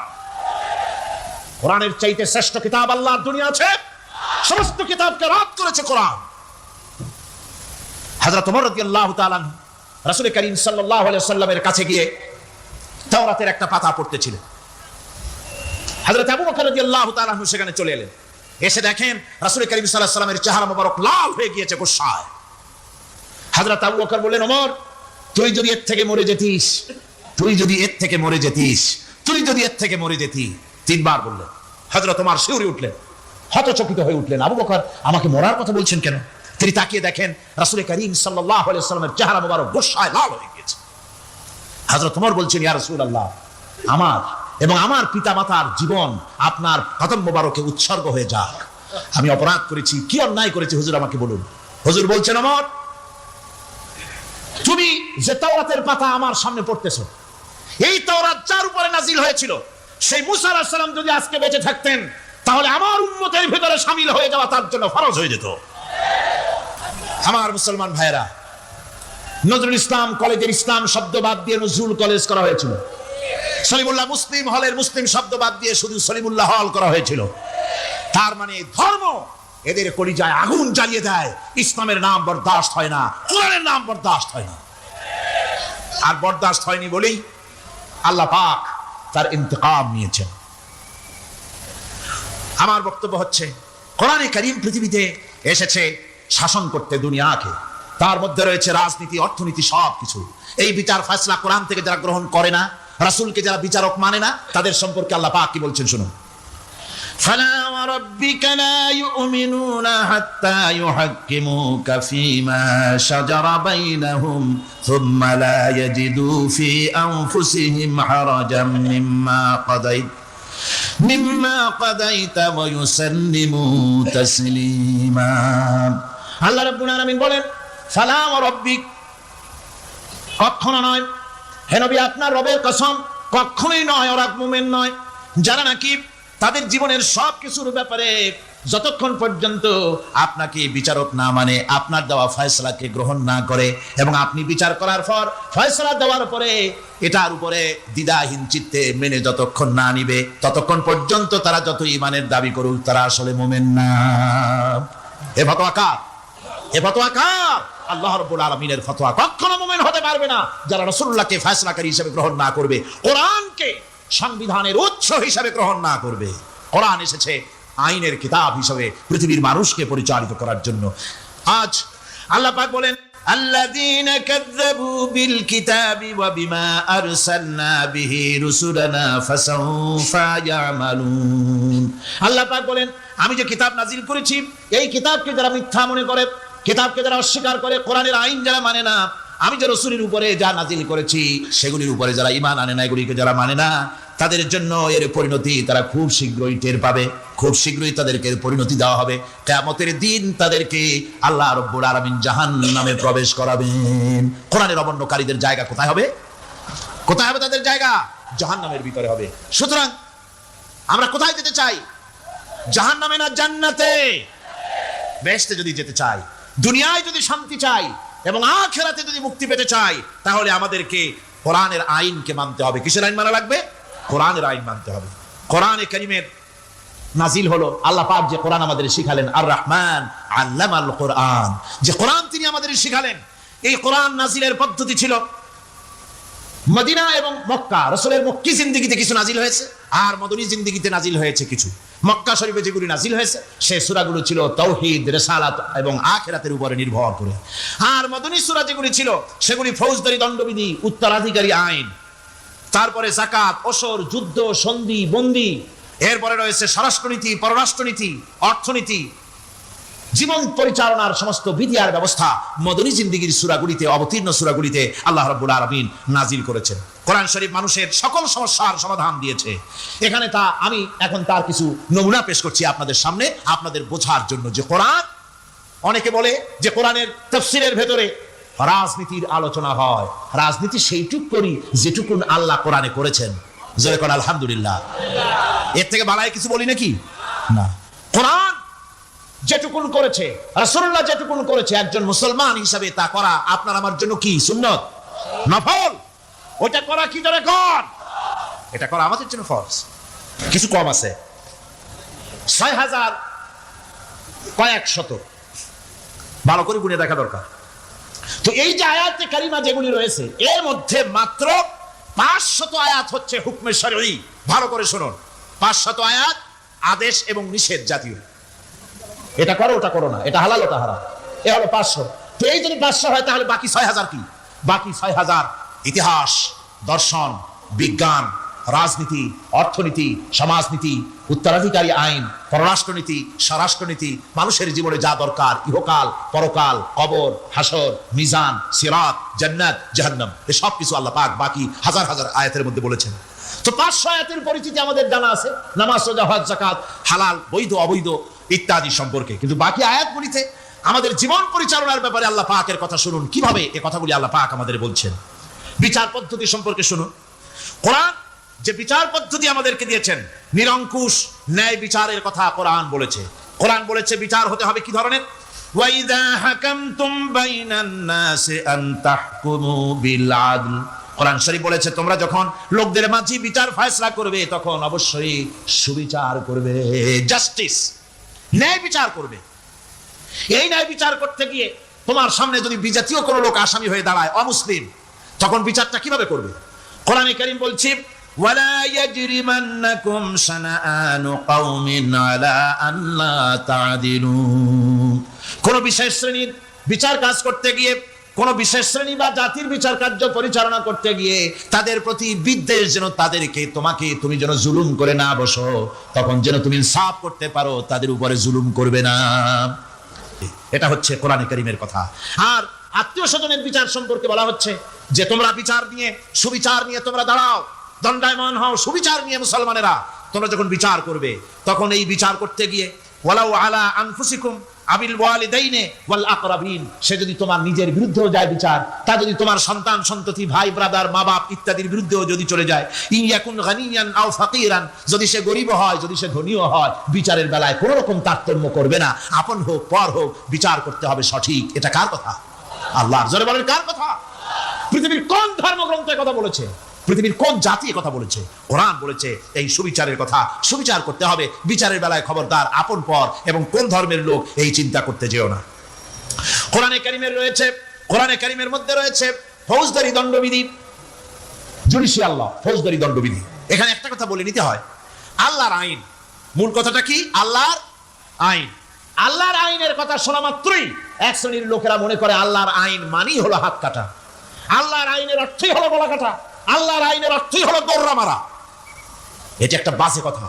কোরআনের চাইতে শ্রেষ্ঠ কিতাব আল্লাহর দুনিয়া আছে? সমস্ত কিতাবকে রদ করেছে কোরআন। হযরত ওমর রাদিয়াল্লাহু তাআলা রাসূল করিম সাল্লাল্লাহু আলাইহি ওয়াসাল্লামের কাছে গিয়ে তাওরাতের একটা পাতা পড়তেছিলেন। হযরত আবু বকর রাদিয়াল্লাহু তাআলা আনহু সেখানে চলে এলেন, এসে দেখেন রাসূল করিম সাল্লাল্লাহু আলাইহি ওয়াসাল্লামের চেহারা মোবারক লাল হয়ে গিয়েছে গোসায়। হযরত আবু বকর বললেন, ওমর, তুই যদি এর থেকে মরে যেতিস, তুই যদি এর থেকে মরে যেতিস, তুই যদি এর থেকে মরে যেতি, তিনবার বললেন। হযরত ওমর শিউরে উঠলেন, হতচকিত হয়ে উঠলেন, আবু বকর আমাকে মরার কথা বলছেন কেন? তিনি তাকিয়ে দেখেন রাসূল করিম সাল্লাল্লাহু আলাইহি ওয়াসাল্লামের চেহারা মোবারক গোসায় লাল হয়ে গিয়েছে। হযরত ওমর বলছেন, ইয়া রাসূলুল্লাহ, আমার এবং আমার পিতামাতার জীবন আপনার কদম মোবারকে উৎসর্গ হয়ে যাক। আমি অপরাধ করেছি, কি অন্যায় করেছি হুজুর আমাকে বলুন। হুজুর বলছেন, ওমর, তুমি যে তাওরাতের পাতা আমার সামনে পড়তেছো, এই তাওরাত যার উপরে নাজিল হয়েছিল, সেই মুসা আলাইহিস সালাম যদি আজকে বেঁচে থাকতেন, তাহলে আমার উম্মতের ভিতরে শামিল হয়ে যাওয়া তার জন্য ফরজ হয়ে যেত। আমার মুসলমান ভাইরা, নজরুল ইসলাম কলেজের ইসলাম শব্দ বাদ দিয়ে নজরুল কলেজ করা হয়েছিল। সলিমুল্লাহ মুসলিম হলের মুসলিম শব্দ বাদ দিয়ে শুধু সলিমুল্লাহ হল করা হয়েছিল। তার মানে ধর্ম এদের কলিজায় আগুন জ্বালিয়ে দেয়। ইসলামের নাম বরদাস্ত হয় না, কোরআনের নাম বরদাস্ত হয় না। আর বরদাস্ত হয়নি বলেই আল্লাহ পাক তার ইন্তেকাম নিয়েছেন। আমার বক্তব্য হচ্ছে, কোরআনে কারীম পৃথিবীতে এসেছে শাসন করতে দুনিয়াকে। তার মধ্যে রয়েছে রাজনীতি, অর্থনীতি, সব কিছু। এই বিচার ফয়সালা কোরআন থেকে যারা গ্রহণ করে না, রাসূলকে যারা বিচারক মানে না, তাদের সম্পর্কে আল্লাহ পাক কি বলছেন শুনুন। فلا وربك لا يؤمنون حتى يحكموك فيما شجر بينهم ثم لا يجدوا في أنفسهم حرجا مما قضيت ويسلموا تسليما। আল্লাহ রাব্বুল আলামিন বলেন, ফালা ওয়া রাব্বিক, কখনো নয় হে নবী, আপনার রবের কসম, কখনোই নয়, ওরা মুমিন নয় যারা নাকি তাদের জীবনের সব কিছুর ব্যাপারে যতক্ষণ পর্যন্ত আপনাকে বিচারক না মানে, আপনার দেওয়া ফয়সালাকে গ্রহণ না করে, এবং আপনি বিচার করার পর ফয়সালা দেওয়ার পরে এটার উপরে দ্বিধাহীন চিত্তে মেনে যতক্ষণ না নিবে, ততক্ষণ পর্যন্ত তারা যত ঈমানের দাবি করুক, তারা আসলে মুমিন না। এ ফতোয়া কার? এ ফতোয়া কার? আল্লাহ রাব্বুল আলামিনের ফতোয়া। কখনো মুমিন হতে পারবে না যারা রাসূলুল্লাহকে ফয়সালাকারী হিসেবে গ্রহণ না করবে, কোরআনকে সংবিধানের উৎস হিসাবে গ্রহণ না করবে। কোরআন এসেছে আইনের কিতাব হিসাবে পৃথিবীর মানুষকে পরিচালিত করার জন্য। আজ আল্লাহ পাক বলেন, আল্লাযীনা কাযযাবু বিল কিতাবি ওয়া বিমা আরসালনা বিহি রুসুলানা ফাসাউফা ইয়ামালুন। আল্লাহ পাক বলেন, আমি যে কিতাব নাজিল করেছি, এই কিতাবকে যারা মিথ্যা মনে করে, কিতাবকে যারা অস্বীকার করে, কোরআনের আইন যারা মানে না, আমি যে রাসূলের উপরে যা নাজিল করেছি সেগুলির উপরে যারা ঈমান আনে না, এগুলিকে যারা মানে না, তাদের জন্য এর পরিণতি তারা খুব শীঘ্রই টের পাবে। খুব শীঘ্রই তাদেরকে পরিণতি দেওয়া হবে। কিয়ামতের দিন তাদেরকে আল্লাহ রাব্বুল আলামিন জাহান্নামে প্রবেশ করাবেন। কোরআনের অবমাননাকারীদের জায়গা কোথায় হবে? কোথায় হবে তাদের জায়গা? জাহান্নামের ভিতরে হবে। সুতরাং আমরা কোথায় যেতে চাই? জাহান্নামে না জান্নাতে? বেহেশতে যদি যেতে চাই, দুনিয়ায় যদি শান্তি চাই এবং আখিরাতে যদি মুক্তি পেতে চাই, তাহলে আমাদেরকে কোরআনের আইনকে মানতে হবে। কিসের আইন মানা লাগবে? কোরআনের আইন মানতে হবে। কোরআনে কারীমের নাজিল হলো, আল্লাহ পাক যে কোরআন আমাদের শিখালেন, আর রহমান আল্লামাল কোরআন, যে কোরআন তিনি আমাদের শিখালেন। এই কোরআন নাজিলের পদ্ধতি ছিল মদিনা এবং মক্কা। রাসূলের মক্কি জিন্দেগিতে কিছু নাজিল হয়েছে, আর মদনী জিন্দেগিতে নাজিল হয়েছে কিছু। মক্কা শরীফে যেগুলি নাজিল হয়েছে সেই সূরাগুলো ছিল তাওহীদ, রিসালাত এবং আখিরাতের উপরে নির্ভর করে। আর মদনী সূরা যেগুলি ছিল সেগুলি ফৌজদারি দণ্ডবিধি, উত্তরাধিকারী আইন, তারপরে যাকাত, ওসর, যুদ্ধ, সন্ধি, বন্দী, এরপরে রয়েছে স্বরাষ্ট্রনীতি, পররাষ্ট্রনীতি, অর্থনীতি, জীবন পরিচালনার সমস্ত বিধি আর ব্যবস্থা মদনী জিন্দেগির সূরাগুলিতে, অবতীর্ণ সূরাগুলিতে আল্লাহ রাব্বুল আলামিন নাজিল করেছেন। কোরআন শরীফ মানুষের সকল সমস্যার সমাধান দিয়েছে। এখানে আমি এখন তার কিছু নমুনা পেশ করছি আপনাদের সামনে, আপনাদের বোঝার জন্য যে কোরআন, অনেকে বলে যে কোরআনের তাফসীরের ভেতরে রাজনীতির আলোচনা হয়। রাজনীতি সেইটুক করি যেটুকুন আল্লাহ কোরআনে করেছেন। জয় কোরআন, আলহামদুলিল্লাহ। এর থেকে বালাই কিছু বলি নাকি? না। কোরআন যেটুকুন করেছে, রাসূলুল্লাহ যেটুকুন করেছে, একজন মুসলমান হিসাবে তা করা আপনার আমার জন্য কি? সুন্নত, নফল। ওটা করা কি ধরে কর, এটা করা আমাদের জন্য ফরজ। কিছু কম আছে, ৬০০০ কয়েক শত, ভালো করে গুনে দেখা দরকার। তো এই যে আয়াতে কারিমা যেগুলি রয়েছে, এর মধ্যে মাত্র ৫০০ আয়াত হচ্ছে হুকমে শরঈ। ভালো করে শুনুন, 500 আয়াত আদেশ এবং নিষেধ জাতীয়, এটা করো ওটা করো না, এটা হালাল ওটা হারাম, এ হলো 500। তো এই যদি 500 হয় তাহলে বাকি 6000 কি? বাকি 6000 ইতিহাস, দর্শন, বিজ্ঞান, রাজনীতি, অর্থনীতি, সমাজনীতি, উত্তরাধিকারী আইন, পররাষ্ট্রনীতি, স্বরাষ্ট্রনীতি, মানুষের জীবনে যা দরকার, ইহকাল, পরকাল, কবর, হাসর, মিজান, সিরাত, জান্নাত, জাহান্নাম, এই সব কিছু আল্লাহ পাক বাকি হাজার হাজার আয়াতের মধ্যে বলেছেন। তো 500 আয়াতের পরিচিতি আমাদের জানা আছে, নামাজ, রোজা, হজ, যাকাত, হালাল, বৈধ, অবৈধ ইত্যাদি সম্পর্কে। কিন্তু বাকি আয়াতগুলিতে আমাদের জীবন পরিচালনার ব্যাপারে আল্লাহ পাকের কথা শুনুন, কিভাবে এই কথাগুলি আল্লাহ পাক আমাদের বলছেন। বিচার পদ্ধতি সম্পর্কে শুনুন। কোরআন যে বিচার পদ্ধতি আমাদেরকে দিয়েছেন, নিরঙ্কুশ ন্যায় বিচারের কথা কোরআন বলেছে। কোরআন বলেছে বিচার হতে হবে কি ধরনের? ওয়াইদা হাকামতুম বাইনান নাসি আন তাহকুমু বিল আদল। কোরআন শরীফ বলেছে তোমরা যখন লোকদের মাঝে বিচার ফয়সালা করবে তখন অবশ্যই সুবিচার করবে, জাস্টিস, ন্যায় বিচার করবে। এই ন্যায় বিচার করতে গিয়ে তোমার সামনে যদি বিজাতীয় কোনো লোক আসামি হয়ে দাঁড়ায়, অমুসলিম, তখন বিচারটা কিভাবে করবে? কোরআনে কারীম বলছে ওয়ালা ইয়াজরিমান্নাকুম শানাআনু কওমিন আলা আল্লা তা'দিলু। কোন বিশেষ শ্রেণীর বিচার কাজ করতে গিয়ে, কোন বিশেষ শ্রেণী বা জাতির বিচার কার্য পরিচালনা করতে গিয়ে তাদের প্রতি বিদ্বেষ যেন তাদেরকে তুমি যেন জুলুম করে না বসো, তখন যেন তুমি ইনসাফ করতে পারো, তাদের উপরে জুলুম করবে না। এটা হচ্ছে কোরআনে কারীমের কথা। আর আত্মীয় স্বজনের বিচার সম্পর্কে বলা হচ্ছে যে তোমরা বিচার নিয়ে, সুবিচার নিয়ে তোমরা দাঁড়াও, দণ্ডায়মান হও, সুবিচার নিয়ে মুসলমানেরা তোমরা যখন বিচার করবে তখন এই বিচার করতে গিয়ে ওয়ালাউ আলা আনফুসিকুম আবিল ওয়ালিদাইনে ওয়াল আকরাবিন, সে যদি তোমার নিজের বিরুদ্ধেও যায় বিচার, তা যদি তোমার সন্তান সন্ততি, ভাই ব্রাদার, মা বাপ ইত্যাদির বিরুদ্ধেও যদি চলে যায়, ইয়াকুন গানিয়ান আও ফাকিরান, যদি সে গরিব হয়, যদি সে ধনীও হয়, বিচারের বেলায় কোনো রকম তারতম্য করবে না, আপন হোক পর হোক, বিচার করতে হবে সঠিক। এটা কার কথা? আল্লাহর। জোরে বলেন কার কথা? পৃথিবীর কোন ধর্মগ্রন্থ কথা বলেছে? পৃথিবীর কোন জাতি কথা বলেছে? কোরআন বলেছে এই সুবিচারের কথা। সুবিচার করতে হবে, বিচারের বেলায় খবরদার আপন পর এবং কোন ধর্মের লোক এই চিন্তা করতে যেও না। কোরআনে কারীমের মধ্যে রয়েছে ফৌজদারি দণ্ডবিধি, জুডিশিয়াল ল, ফৌজদারি দণ্ডবিধি। এখানে একটা কথা বলে নিতে হয়, আল্লাহর আইন, মূল কথাটা কি? আল্লাহর আইন। আল্লাহর আইনের কথা শোনা মাত্রই এক শ্রেণীর লোকেরা মনে করে আল্লাহর আইন মানেই হলো হাত কাটা, আল্লাহর আইনের অর্থই হলো গলা কাটা, আল্লাহর আইনের অর্থই হলো দৌড়া মারা। এটা একটা বাজে কথা।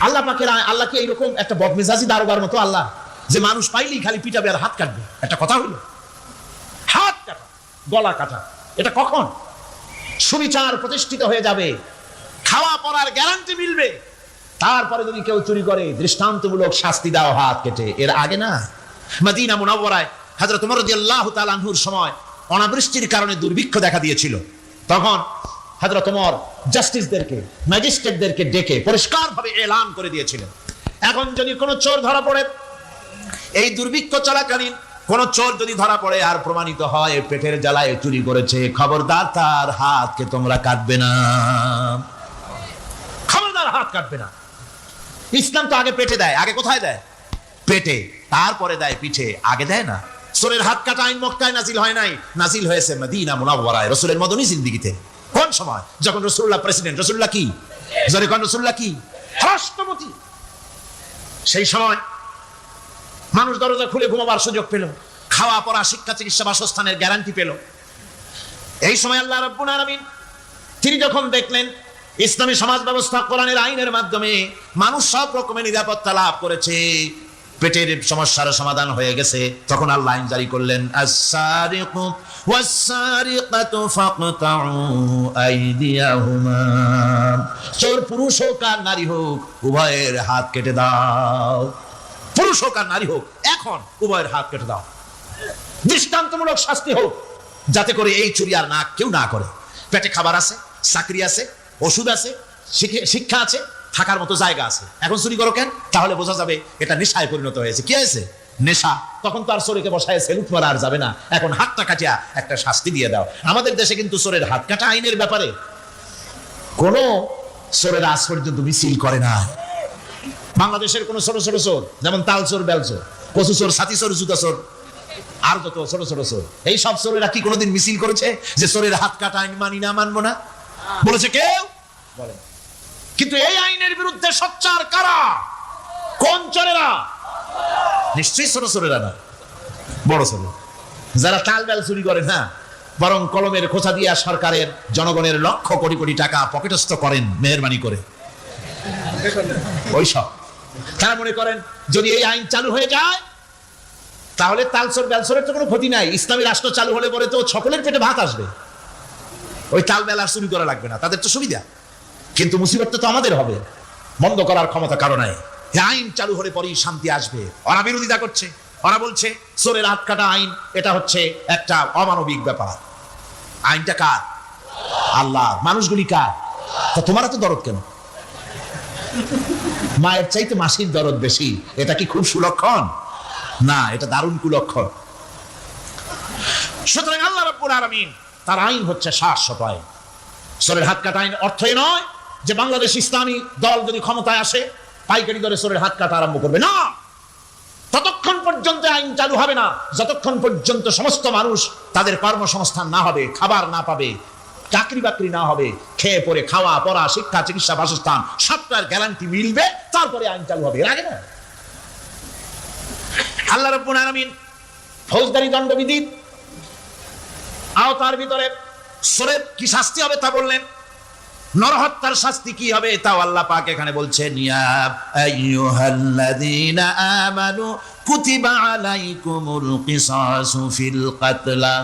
আল্লাহ পাকের আল্লাহ কি এইরকম একটা বদমেজাজি দারোগার মতো আল্লাহ যে মানুষ পাইলেই খালি পিটাবে আর হাত কাটবে? একটা কথা হলো হাত কাটা, গলা কাটা। এটা কখন সুবিচার প্রতিষ্ঠিত হয়ে যাবে, খাওয়া পড়ার গ্যারান্টি মিলবে, তারপরে যদি কেউ চুরি করে দৃষ্টান্তমূলক শাস্তি দাও হাত কেটে। এর আগে না। মদিনা মুনাওয়ারায় হযরত ওমর রাদিয়াল্লাহু তাআলা আনহুর সময় অনাবৃষ্টির কারণে দুর্ভিক্ষ দেখা দিয়েছিল। তখন হযরত ওমর জাস্টিসদেরকে, ম্যাজিস্ট্রেটদেরকে ডেকে পরিষ্কারভাবে এলান করে দিয়েছিলেন, এখন যদি কোনো চোর ধরা পড়ে, এই দুর্ভিক্ষ চলাকালীন কোন চোর যদি ধরা পড়ে আর প্রমাণিত হয় পেটের জ্বালায় চুরি করেছে, খবরদার তার হাতকে তোমরা কাটবে না, খবরদার হাত কাটবে না। ইসলাম তো আগে পেটে দেয়। আগে কোথায় দেয়? পেটে, তারপরে দেয় পিঠে, আগে দেয় না। চোরের হাত কাটা আইন মক্কায় নাজিল হয় নাই, নাজিল হয়েছে মদিনা মুনাওয়ারায়, রাসূলের মদনী জিন্দেগিতে। কোন সময়? যখন রাসূলুল্লাহ প্রেসিডেন্ট। রাসূলুল্লাহ কি? জোরে কোন রাসূলুল্লাহ কি? রাষ্ট্রপতি। সেই সময় মানুষ দরজা খুলে ঘুমাবার সুযোগ পেল, খাওয়া পড়া, শিক্ষা, চিকিৎসা, বাসস্থানের গ্যারান্টি পেল। এই সময় আল্লাহ রাব্বুল আলামিন তিনি যখন দেখলেন ইসলামী সমাজ ব্যবস্থা কোরআনের আইনের মাধ্যমে মানুষ সব রকমের নিরাপত্তা লাভ করেছে, পেটের সমস্যার সমাধান হয়ে গেছে, তখন আল্লাহ আইন জারি করলেন, আস-সারিকু ওয়াস-সারিকাতু ফাকতাউ আইদিয়াহুমা, চোর পুরুষ হোক আর নারী হোক উভয়ের হাত কেটে দাও। পুরুষ হোক আর নারী হোক, এখন উভয়ের হাত কেটে দাও। দৃষ্টান্তমূলক শাস্তি হোক, যাতে করে এই চুরি আর না কেউ না করে। পেটে খাবার আছে, চাকরি আছে, ওষুধ আছে, শিক্ষা আছে, থাকার মতো জায়গা আছে, এখন চুরি করো কেন? তাহলে বোঝা যাবে এটা নেশায় পরিণত হয়েছে। কি হয়েছে? নেশা। তখন তো আর চোরকে বসায় সেলুট মারা আর যাবে না, এখন হাতটা কাটিয়া একটা শাস্তি দিয়ে দাও। আমাদের দেশে কিন্তু চোরের হাত কাটা আইনের ব্যাপারে কোনো চোরের আজ পর্যন্ত মিছিল করে না। বাংলাদেশের কোন ছোট ছোট চোর, যেমন তাল চোর, বেল চোর, কচু চোর, ছাতি চোর, জুতা চোর, আর যত ছোট ছোট চোর, এই সব চোরেরা কি কোনোদিন মিছিল করেছে যে চোরের হাত কাটা আইন মানি না, মানবো না? বলেছে কেউ? বলেন। কিন্তু এই আইনের বিরুদ্ধে সোচ্চার কারা? কোন চোরেরা? নিশ্চয়ই ছোট চোরেরা না, বড় চোর, যারা তাল বেল চুরি করে না, বরং কলমের খোঁচা দিয়া সরকারের জনগণের লক্ষ কোটি কোটি টাকা পকেটস্থ করেন মেহেরবানি করে। ওইসব তারা মনে করেন যদি এই আইন চালু হয়ে যায় তাহলে তালচোর বেলচোরের তো কোনো ক্ষতি নাই, ইসলামী রাষ্ট্র চালু হলে পরে তো সকলের পেটে ভাত আসবে, ওই তাল বেল আর চুরি করা লাগবে না, তাদের তো সুবিধা। কিন্তু মুসিবতটা তো আমাদের হবে, বন্ধ করার ক্ষমতা কারো নাই। আইন চালু হলে পরেই শান্তি আসবে। ওরা বিরোধিতা করছে, ওরা বলছে চোরের হাত কাটা আইন, এটা হচ্ছে একটা অমানবিক ব্যাপার। আইনটা কার? আল্লাহ। মানুষগুলি কার? তা তোমারা তো দরদ কেন? মায়ের চাইতে মাসির দরদ বেশি, এটা কি খুব সুলক্ষণ? না, এটা দারুণ কুলক্ষণ। সুতরাং আল্লাহ রাব্বুল আলামিন তার আইন হচ্ছে শাশ্বত আইন। চোরের হাত কাটা আইন অর্থই নয় যে বাংলাদেশ ইসলামী দল যদি ক্ষমতায় আসে পাইকারি দরে চোরের হাত কাটা আরম্ভ করবে, না। ততক্ষণ পর্যন্ত আইন চালু হবে না যতক্ষণ পর্যন্ত সমস্ত মানুষ তাদের কর্মসংস্থান না হবে, খাবার না পাবে, চাকরি বাকরি না হবে, খেয়ে পরে খাওয়া পড়া শিক্ষা চিকিৎসা বাসস্থান সবটার গ্যারান্টি মিলবে, তারপরে আইন চালু হবে, এর আগে না। আল্লাহ রাব্বুল আলামিন ফৌজদারি দণ্ডবিধির আওতার ভিতরে চোরের কি শাস্তি হবে তা বললেন, নরহত্যার শাস্তি কি হবে তাও আল্লাহ পাক এখানে বলছেন, ইয়া আইয়ুহাল্লাযীনা আমানু কুতিবা আলাইকুমুল কিসাসু ফিল কাতলা।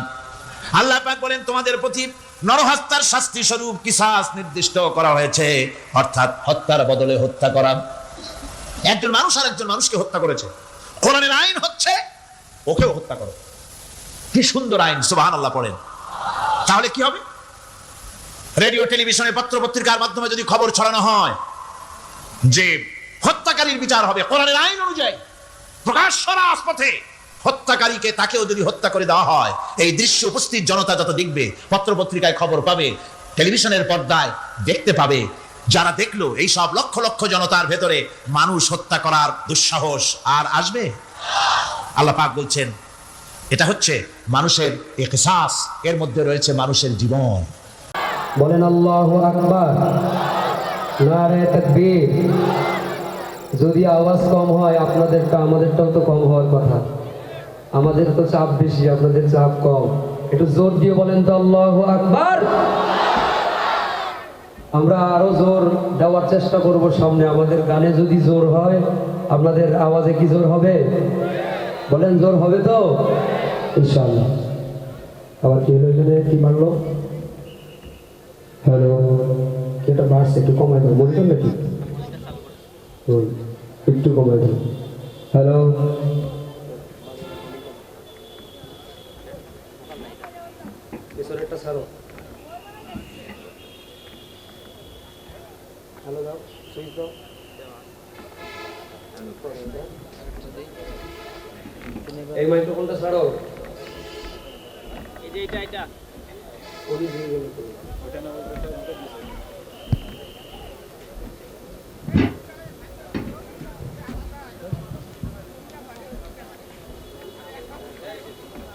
আল্লাহ পাক বলেন তোমাদের প্রতি নরহত্যার শাস্তি স্বরূপ কিসাস নির্দিষ্ট করা হয়েছে, অর্থাৎ হত্যার বদলে হত্যা করা। একজন মানুষ আর একজন মানুষকে হত্যা করেছে, কোরআনের আইন হচ্ছে ওকেও হত্যা করো। কি সুন্দর আইন, সুবহানাল্লাহ পড়েন। তাহলে কি হবে? রেডিও টেলিভিশনে পত্র পত্রিকার মাধ্যমে যদি খবর ছড়ানো হয় যে হত্যাকারীর বিচার হবে কোরআনের আইন অনুযায়ী, প্রকাশ্য রাজপথে হত্যাকারীকে তাকেও যদি হত্যা করে দেওয়া হয়, এই দৃশ্য উপস্থিত জনতা যত দেখবে, পত্র পত্রিকায় খবর পাবে, টেলিভিশনের পর্দায় দেখতে পাবে, যারা দেখলো এই সব লক্ষ লক্ষ জনতার ভেতরে মানুষ হত্যা করার দুঃসাহস আর আসবে? আল্লাহ পাক বলছেন এটা হচ্ছে মানুষের ইহসাস, এর মধ্যে রয়েছে মানুষের জীবন। বলেন আল্লাহু আকবার, নারে তাকবীর। যদি আওয়াজ কম হয় আপনাদেরটা আমাদেরটাও তো কম হওয়ার কথা, আমাদের তো চাপ বেশি আপনাদের চাপ কম, একটু জোর দিয়ে বলেন তো আল্লাহু আকবার। আমরা আরো জোর দেওয়ার চেষ্টা করব সামনে, আমাদের গানে যদি জোর হয় আপনাদের আওয়াজে কি জোর হবে? বলেন জোর হবে তো ইনশাআল্লাহ। আবার কি হলো এখানে, কি মারলো? হ্যালো, এটা বাড়ছে, একটু কমাই দাও, মনিটর নাকি? একটু কমাই দাও। হ্যালো, পেছনেরটা ছাড়ো। হ্যালো দাও, সুইচ দাও। এই মাইক্রোফোনটা ছাড়ো। এটা ওই দিয়ে গেল তো।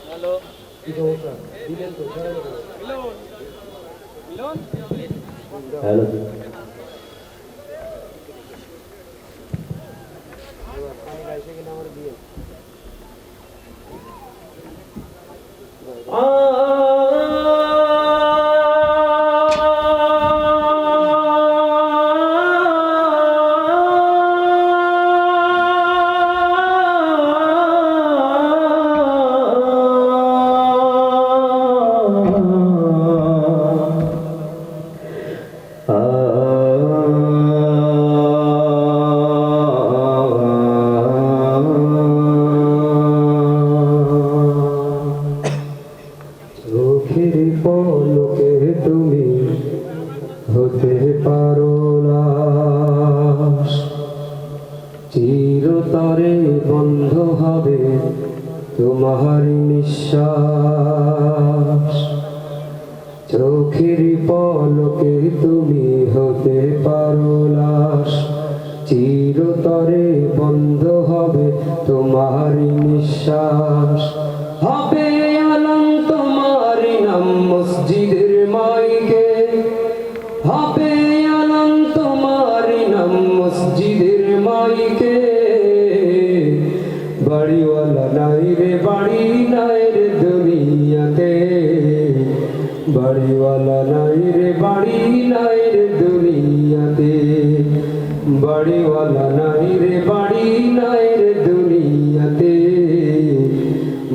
হ্যালো, কি খবর? দিলেন তো, মিলন হ্যালো। পানি গাইছে কিনা আমার দিয়ে। চোখের পলকে তুমি হতে পারো লাশ, চিরতরে বন্ধ হবে তোমার নিঃশ্বাস। চোখের পলকে তুমি হতে পারো লাশ, চিরতরে বন্ধ হবে তোমার নিঃশ্বাস। হবে আলম তোমার নাম মসজিদের মাইকে, হবে আলম তোমার বাড়িওয়ালা নাই রে বাড়ি নাই রে দুনিয়াতে, বাড়িওয়ালা নাই রে বাড়ি নাই রে দুনিয়াতে, বাড়িওয়ালা নাই রে বাড়ি নাই রে দুনিয়াতে,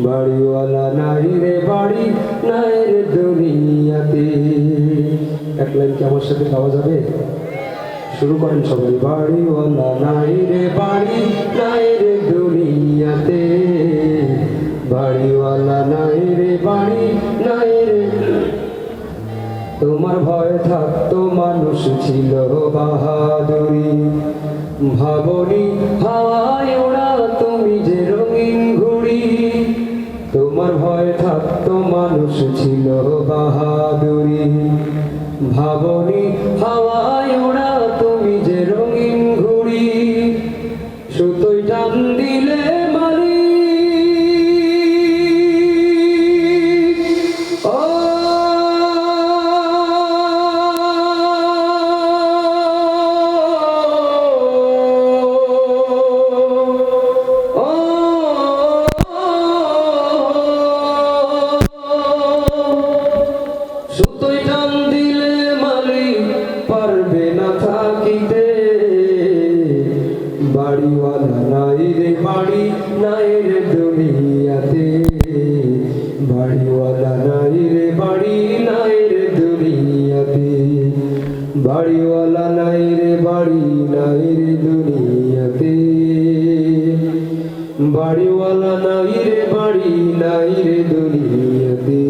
বাড়িওয়ালা নাই রে বাড়ি নাই রে দুনিয়াতে। এক লাইন কি আমার সাথে গাওয়া যাবে? শুরু করেন সবাই। বাড়িওয়ালা নাই রে বাড়ি নাই রে দুনিয়াতে, বাড়িওয়ালা নাই রে বাড়ি নাই রে। তোমার ভয় থাকতো মানুষ ছিল বাহাদুরি, ভাবনি হাওয়ায় ওড়া তুমি যে রঙিন ঘুড়ি। তোমার ভয় থাকতো মানুষ ছিল বাহাদুরি, ভাবনি হাওয়ায় ওড়া তুমি যে রঙিন ঘুড়ি। সুতোয় টান দিলে মারি ও সুতোয় টান দিলে মালিক পারবে না থাকিতে, বাড়িওয়ালা নাই রে বাড়ি নাই রে দুনিয়াতে, বাড়িওয়ালা নাই রে বাড়ি নাই রে দুনিয়াতে, বাড়িওয়ালা নাই রে বাড়ি নাই রে দুনিয়াতে, বাড়িওয়ালা নাই রে বাড়ি নাই রে দুনিয়াতে।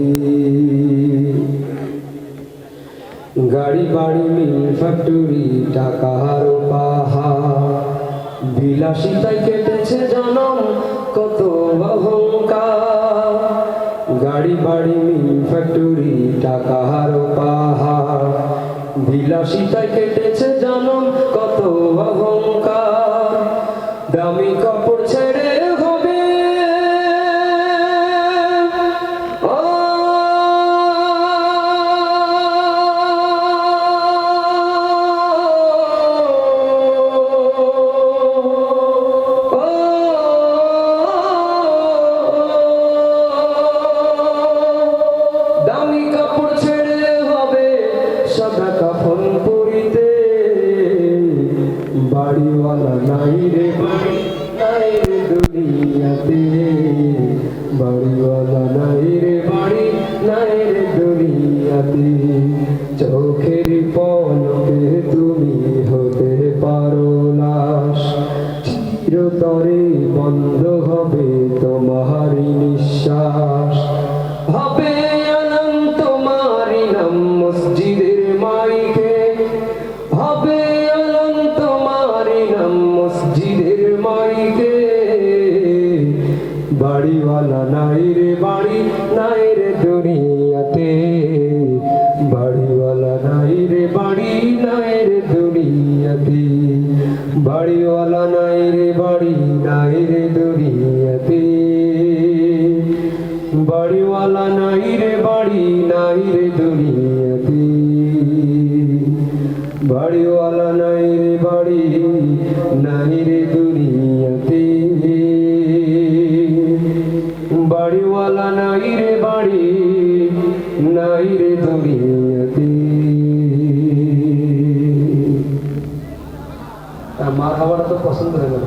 গাড়ি বাড়ি মিল ফ্যাক্টরি টাকার পাহাড়, বিলাসিতায় কেটেছে জনম কত অহংকার। গাড়ি বাড়ি মিল ফ্যাক্টরি টাকার পাহাড়, বিলাসিতায় কেটেছে জনম কত অহংকার। দামি কাপড় ছেড়ে হবে দামি কাপড় ছেড়ে হবে সাদা কাফন পরিতে, বাড়িওয়ালা নাই রে বাড়ি নাই রে দুনিয়াতে, বাড়িওয়ালা নাই রে বাড়ি নাই রে দুনিয়াতে। চোখের পলকে তুমি হতে পারো লাশ, চিরতরে বন্ধ হবে তোমারি নিঃশ্বাস। হবে আলম তোমারি নাম মসজিদের মাইকে, হবে আলম তোমারি নাম মসজিদের মাইকে। বাড়িওয়ালা নাই রে বাড়ি নাই রে দুনিয়াতে, বাড়িওয়ালা নাই রে বাড়ি নাই রে দুনিয়াতে, বাড়িওয়ালা নাই রে বাড়ি নাই রে দুনিয়াতে, বাড়িওয়ালা নাই রে বাড়ি নাই রে দুনিয়াতে, বাড়িওয়ালা নাই রে বাড়ি নাই রে দুনিয়াতে, বাড়িওয়ালা নাই রে বাড়ি নাই রে দুনিয়াতে। মার খাবারটা তো পছন্দ হয়ে গেল।